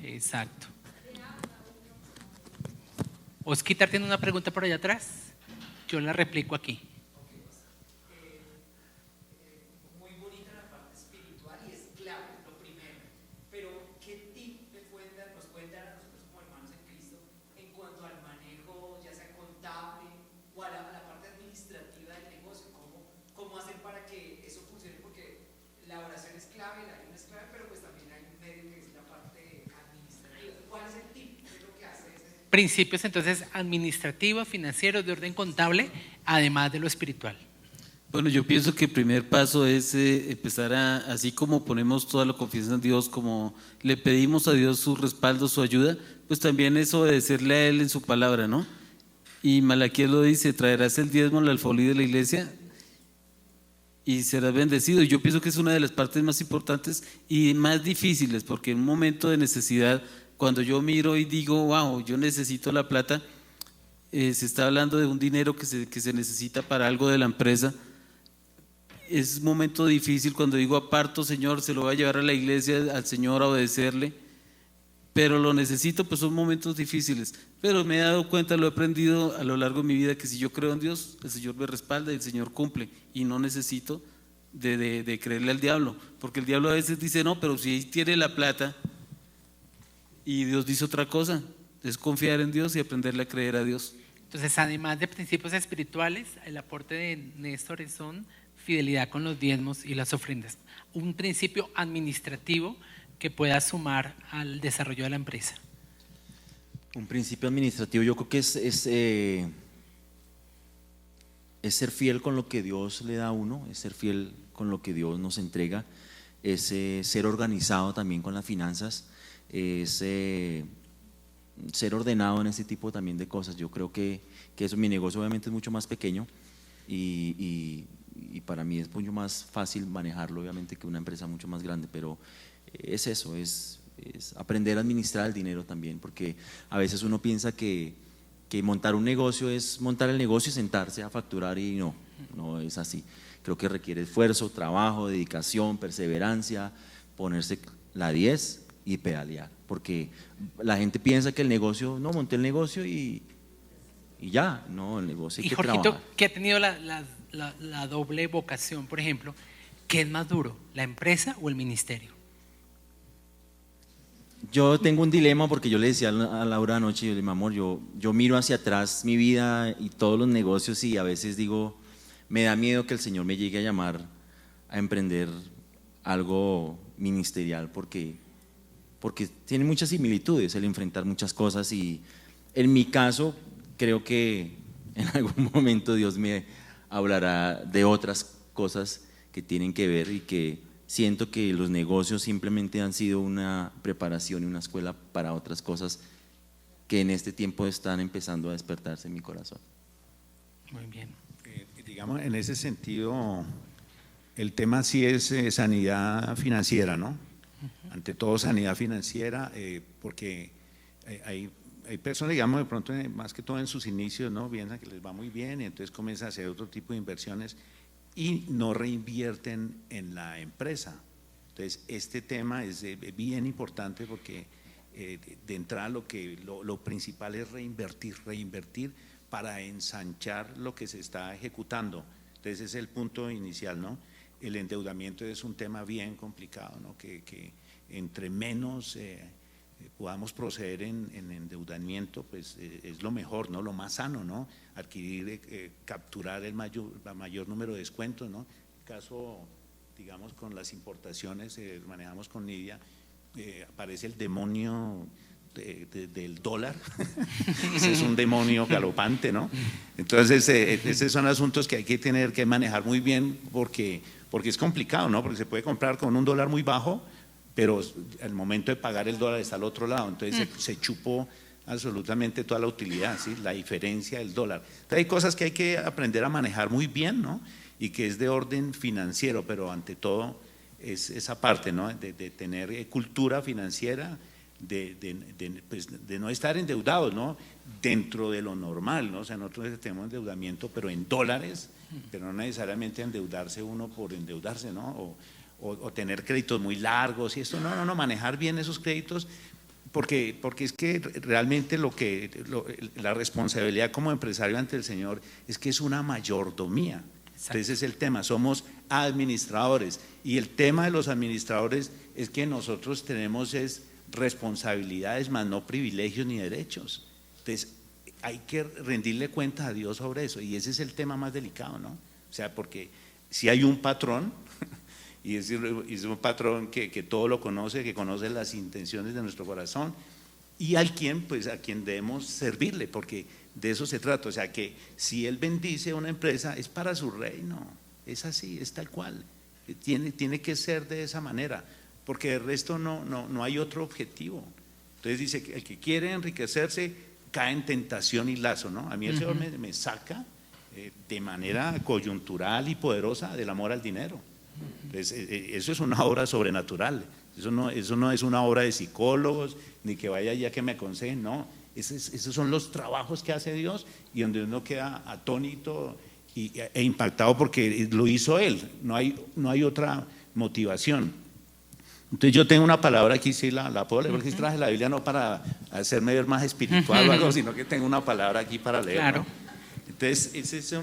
Exacto. Osquitar tiene una pregunta por allá atrás. Yo la replico aquí. Muy bonita la parte espiritual y es clave, lo primero. Pero, ¿qué tip nos pueden dar a nosotros como hermanos en Cristo en cuanto al manejo, ya sea contable o a la parte administrativa del negocio? ¿Cómo hacer para que eso funcione? Porque la oración es clave, la ayuno es clave, pero pues también hay un medio que es la parte administrativa. ¿Cuál es el tip? ¿Qué es lo que hace ese? Principios entonces administrativos, financieros, de orden contable, además de lo espiritual. Bueno, yo pienso que el primer paso es empezar así como ponemos toda la confianza en Dios, como le pedimos a Dios su respaldo, su ayuda, pues también es obedecerle a Él en su palabra, ¿no? Y Malaquías lo dice, traerás el diezmo, la alfolí de la iglesia y serás bendecido. Y yo pienso que es una de las partes más importantes y más difíciles, porque en un momento de necesidad, cuando yo miro y digo, wow, yo necesito la plata, se está hablando de un dinero que se necesita para algo de la empresa. Es un momento difícil cuando digo aparto, Señor, se lo voy a llevar a la iglesia, al Señor a obedecerle, pero lo necesito, pues son momentos difíciles. Pero me he dado cuenta, lo he aprendido a lo largo de mi vida, que si yo creo en Dios, el Señor me respalda y el Señor cumple, y no necesito de creerle al diablo, porque el diablo a veces dice, no, pero si tiene la plata y Dios dice otra cosa, es confiar en Dios y aprenderle a creer a Dios. Entonces, además de principios espirituales, el aporte de Néstor son fidelidad con los diezmos y las ofrendas. Un principio administrativo que pueda sumar al desarrollo de la empresa. Un principio administrativo, yo creo que es ser fiel con lo que Dios le da a uno, es ser fiel con lo que Dios nos entrega, es ser organizado también con las finanzas, es ser ordenado en ese tipo también de cosas. Yo creo que eso, mi negocio obviamente es mucho más pequeño y para mí es mucho más fácil manejarlo obviamente que una empresa mucho más grande, pero es eso, es aprender a administrar el dinero también, porque a veces uno piensa que montar un negocio es montar el negocio y sentarse a facturar, y no es así. Creo que requiere esfuerzo, trabajo, dedicación, perseverancia, ponerse la 10 y pedalear, porque la gente piensa que el negocio, no, monté el negocio y ya, no, el negocio hay que Jorgito, trabajar. que ha tenido la doble vocación, por ejemplo, ¿qué es más duro, la empresa o el ministerio? Yo tengo un dilema, porque yo le decía a Laura anoche, yo le dije, mi amor, yo miro hacia atrás mi vida y todos los negocios y a veces digo, me da miedo que el Señor me llegue a llamar a emprender algo ministerial, porque tiene muchas similitudes el enfrentar muchas cosas, y en mi caso creo que en algún momento Dios me hablará de otras cosas que tienen que ver, y que siento que los negocios simplemente han sido una preparación y una escuela para otras cosas que en este tiempo están empezando a despertarse en mi corazón. Muy bien. Digamos, en ese sentido, el tema sí es sanidad financiera, ¿no? Ante todo sanidad financiera, porque hay personas, digamos, de pronto, más que todo en sus inicios, ¿no? Piensan que les va muy bien y entonces comienzan a hacer otro tipo de inversiones y no reinvierten en la empresa. Entonces, este tema es bien importante, porque de entrada lo principal es reinvertir para ensanchar lo que se está ejecutando. Entonces, ese es el punto inicial, ¿no? El endeudamiento es un tema bien complicado, ¿no? Que entre menos podamos proceder en endeudamiento, pues es lo mejor, ¿no? Lo más sano, ¿no? Adquirir, capturar el mayor número de descuentos, ¿no? En caso, digamos, con las importaciones, manejamos con Nidia, aparece el demonio del dólar. Ese es un demonio galopante, ¿no? Entonces, esos son asuntos que hay que tener que manejar muy bien porque es complicado, ¿no? Porque se puede comprar con un dólar muy bajo, pero al momento de pagar el dólar está al otro lado, entonces se chupó absolutamente toda la utilidad, ¿sí? La diferencia del dólar. Entonces, hay cosas que hay que aprender a manejar muy bien, ¿no? Y que es de orden financiero, pero ante todo es esa parte, ¿no? De tener cultura financiera, pues, de no estar endeudados, ¿no? Dentro de lo normal, ¿no? O sea, nosotros tenemos endeudamiento, pero en dólares, pero no necesariamente endeudarse uno por endeudarse, ¿no? O tener créditos muy largos y esto, no, manejar bien esos créditos, porque es que realmente la responsabilidad como empresario ante el Señor es que es una mayordomía. Entonces es el tema, somos administradores y el tema de los administradores es que nosotros tenemos responsabilidades más no privilegios ni derechos. Entonces hay que rendirle cuenta a Dios sobre eso y ese es el tema más delicado, ¿no? O sea, porque si hay un patrón y es un patrón que todo lo conoce, que conoce las intenciones de nuestro corazón y a quien debemos servirle, porque de eso se trata. O sea, que si Él bendice a una empresa es para su reino, es así, es tal cual, tiene que ser de esa manera, porque el resto no hay otro objetivo. Entonces dice que el que quiere enriquecerse cae en tentación y lazo, ¿no? A mí el Señor me saca de manera coyuntural y poderosa del amor al dinero. Entonces, eso es una obra sobrenatural, eso no es una obra de psicólogos, ni que vaya ya que me aconsejen, no. Esos son los trabajos que hace Dios y donde uno queda atónito e impactado porque lo hizo Él, no hay otra motivación. Entonces yo tengo una palabra aquí, sí la puedo leer, porque traje la Biblia no para hacerme ver más espiritual o algo, sino que tengo una palabra aquí para leer. Claro. ¿No? Entonces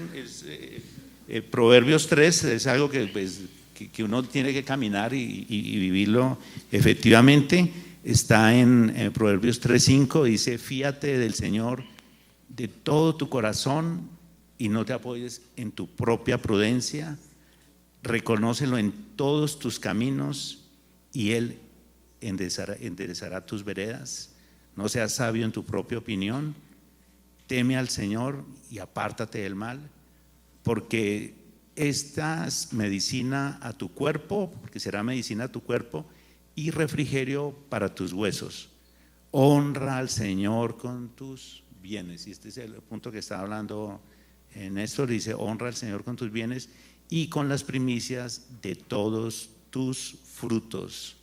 Proverbios 3 es algo que uno tiene que caminar y vivirlo efectivamente. Está en Proverbios 3:5, dice: fíate del Señor de todo tu corazón y no te apoyes en tu propia prudencia, reconócelo en todos tus caminos y Él enderezará tus veredas. No seas sabio en tu propia opinión, teme al Señor y apártate del mal, porque esta es medicina a tu cuerpo, porque será medicina a tu cuerpo y refrigerio para tus huesos. Honra al Señor con tus bienes. Y este es el punto que está hablando Néstor, dice: honra al Señor con tus bienes y con las primicias de todos tus frutos,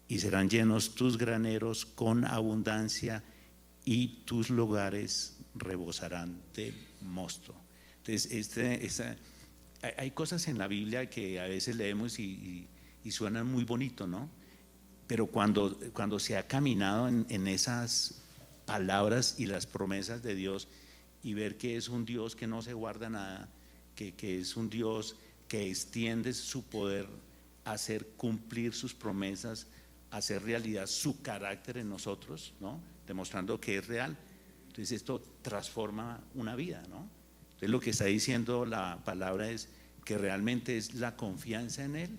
y serán llenos tus graneros con abundancia y tus lugares rebosarán de mosto. Entonces, hay cosas en la Biblia que a veces leemos y suenan muy bonito, ¿no? Pero cuando se ha caminado en esas palabras y las promesas de Dios y ver que es un Dios que no se guarda nada, que es un Dios que extiende su poder a hacer cumplir sus promesas, a hacer realidad su carácter en nosotros, ¿no? Demostrando que es real. Entonces esto transforma una vida, ¿no? Entonces lo que está diciendo la palabra es que realmente es la confianza en Él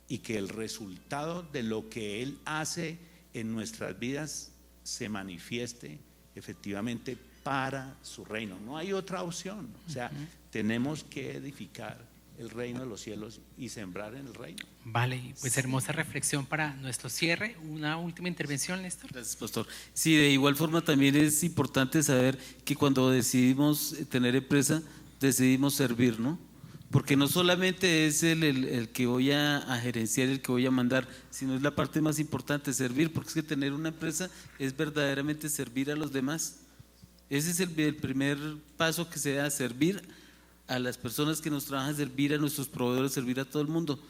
y que el resultado de lo que Él hace en nuestras vidas se manifieste efectivamente para su reino. No hay otra opción. O sea, tenemos que edificar el reino de los cielos y sembrar en el reino. Vale, pues hermosa reflexión para nuestro cierre. Una última intervención, Néstor. Gracias, pastor. Sí, de igual forma también es importante saber que cuando decidimos tener empresa, decidimos servir, ¿no? Porque no solamente es el que voy a gerenciar, el que voy a mandar, sino es la parte más importante, servir, porque es que tener una empresa es verdaderamente servir a los demás. Ese es el primer paso que se da, servir a las personas que nos trabajan, servir a nuestros proveedores, servir a todo el mundo.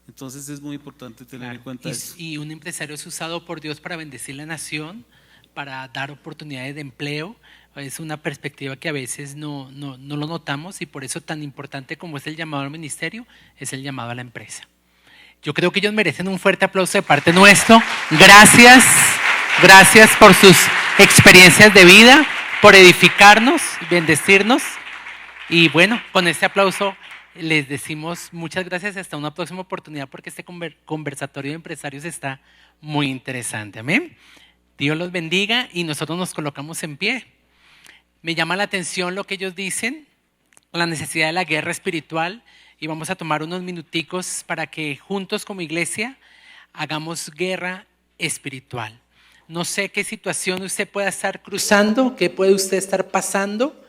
Entonces es muy importante tener en cuenta eso. Y un empresario es usado por Dios para bendecir la nación, para dar oportunidades de empleo. Es una perspectiva que a veces no lo notamos y por eso tan importante como es el llamado al ministerio, es el llamado a la empresa. Yo creo que ellos merecen un fuerte aplauso de parte nuestro. Gracias por sus experiencias de vida, por edificarnos, bendecirnos. Y bueno, con este aplauso les decimos muchas gracias, hasta una próxima oportunidad, porque este conversatorio de empresarios está muy interesante. Amén. Dios los bendiga y nosotros nos colocamos en pie. Me llama la atención lo que ellos dicen, la necesidad de la guerra espiritual, y vamos a tomar unos minuticos para que juntos como iglesia hagamos guerra espiritual. No sé qué situación usted pueda estar cruzando, qué puede usted estar pasando,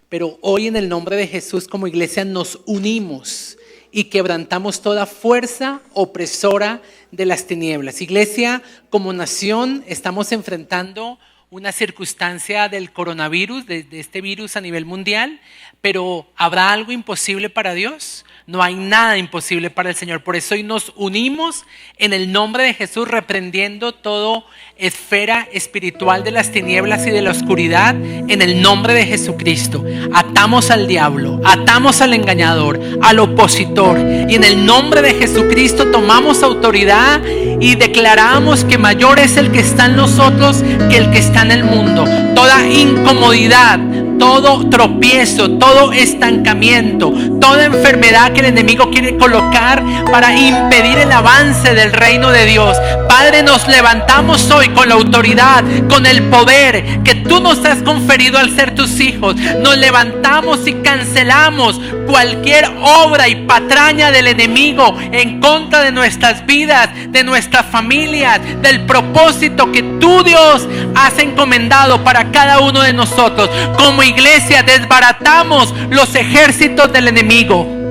pero hoy en el nombre de Jesús como iglesia nos unimos y quebrantamos toda fuerza opresora de las tinieblas. Iglesia, como nación estamos enfrentando una circunstancia del coronavirus, de este virus a nivel mundial, pero ¿habrá algo imposible para Dios? No hay nada imposible para el Señor. Por eso hoy nos unimos en el nombre de Jesús, reprendiendo toda esfera espiritual de las tinieblas y de la oscuridad en el nombre de Jesucristo. Atamos al diablo, atamos al engañador, al opositor, y en el nombre de Jesucristo tomamos autoridad y declaramos que mayor es el que está en nosotros que el que está en el mundo. Toda incomodidad, todo tropiezo, todo estancamiento, toda enfermedad que el enemigo quiere colocar para impedir el avance del reino de Dios. Padre, nos levantamos hoy con la autoridad, con el poder que tú nos has conferido al ser tus hijos. Nos levantamos y cancelamos cualquier obra y patraña del enemigo en contra de nuestras vidas, de nuestras familias, del propósito que tú, Dios, has encomendado para cada uno de nosotros. Como iglesia desbaratamos los ejércitos del enemigo.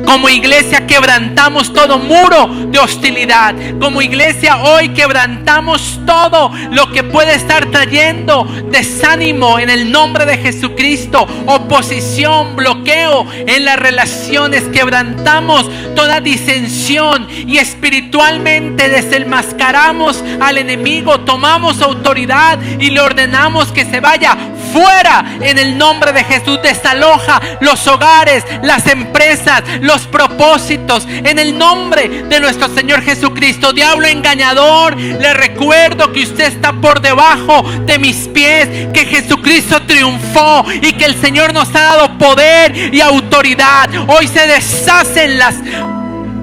Como iglesia quebrantamos todo muro de hostilidad. Como iglesia hoy quebrantamos todo lo que puede estar trayendo desánimo en el nombre de Jesucristo, oposición, bloqueo en las relaciones. Quebrantamos toda disensión y espiritualmente desenmascaramos al enemigo. Tomamos autoridad y le ordenamos que se vaya fuera en el nombre de Jesús. Desaloja los hogares, las empresas, los propósitos en el nombre de nuestro Señor Jesucristo. Diablo engañador, le recuerdo que usted está por debajo de mis pies, que Jesucristo triunfó y que el Señor nos ha dado poder y autoridad. Hoy se deshacen las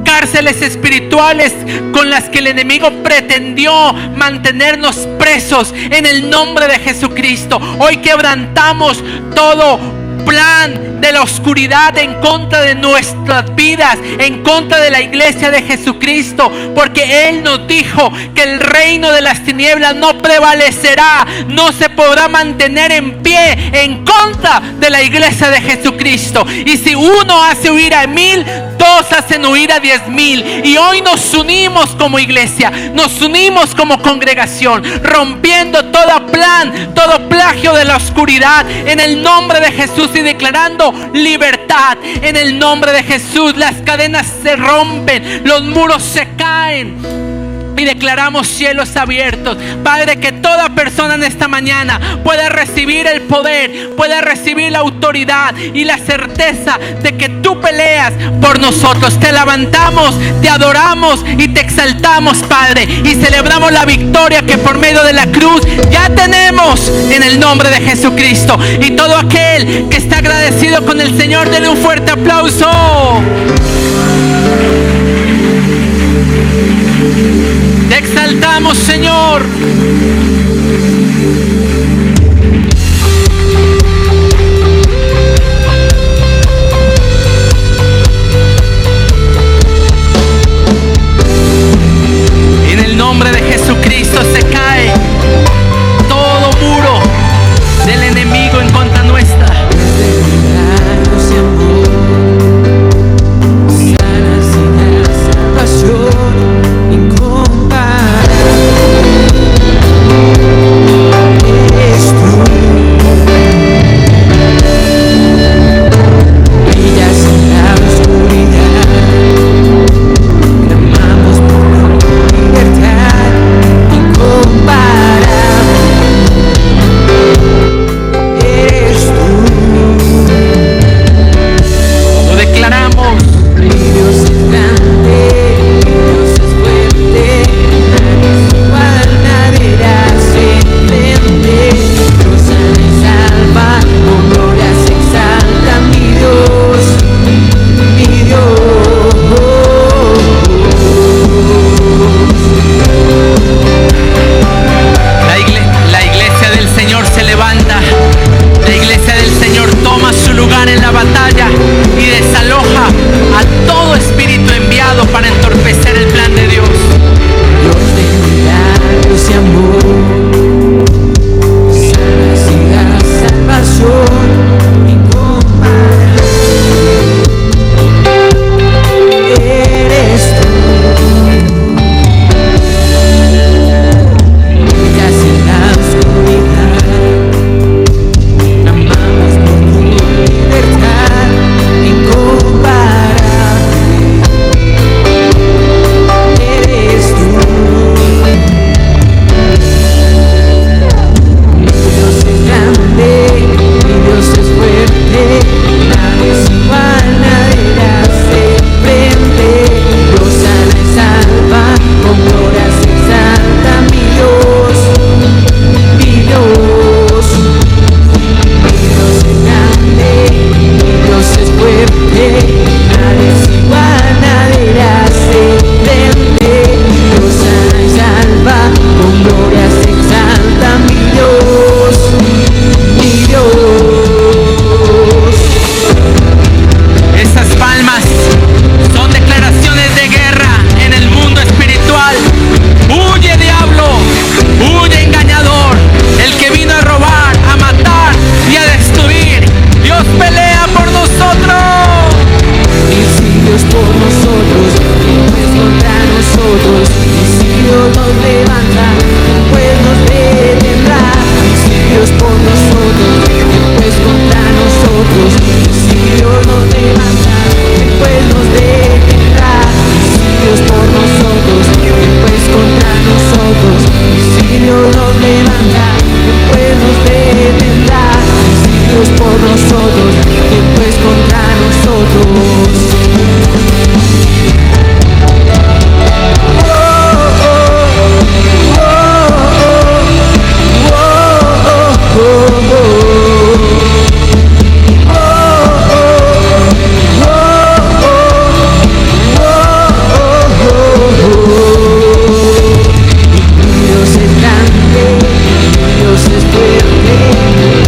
cárceles espirituales con las que el enemigo pretendió mantenernos presos en el nombre de Jesucristo. Hoy quebrantamos todo plan de la oscuridad en contra de nuestras vidas, en contra de la iglesia de Jesucristo, porque Él nos dijo que el reino de las tinieblas no prevalecerá, no se podrá mantener en pie en contra de la iglesia de Jesucristo. Y si uno hace huir a 1000, dos hacen huir a 10,000. Y hoy nos unimos como iglesia, nos unimos como congregación, rompiendo todo plan, todo plagio de la oscuridad en el nombre de Jesús, y declarando libertad en el nombre de Jesús. Las cadenas se rompen, los muros se caen y declaramos cielos abiertos. Padre, que toda persona en esta mañana pueda recibir el poder, pueda recibir la autoridad y la certeza de que tú peleas por nosotros. Te levantamos, te adoramos y te exaltamos, Padre, y celebramos la victoria que por medio de la cruz ya tenemos en el nombre de Jesucristo. Y todo aquel que está agradecido con el Señor, denle un fuerte aplauso. Te exaltamos, Señor. En el nombre de Jesucristo se cae todo muro del enemigo en contra nuestra. Incomparable.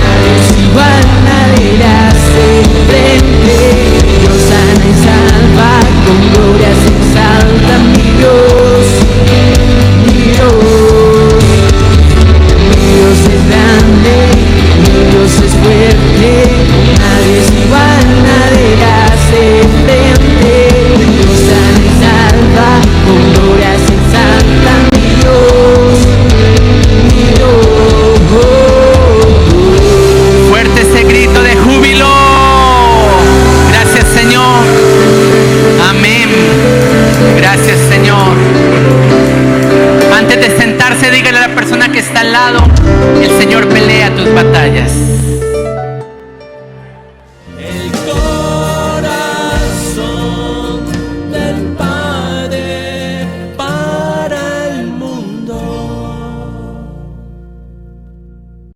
nadie es igual, nadie le hace frente. Dios sana y salva, con gloria se exalta mi Dios, mi Dios. Mi Dios es grande, mi Dios es fuerte, nadie es igual, nadie le hace frente. Dios sana y salva, con gloria se exalta mi Dios, mi Dios. Fuerte ese grito de júbilo. Gracias, Señor. Amén. Gracias, Señor. Antes de sentarse, dígale a la persona que está al lado: el Señor pelea tus batallas. El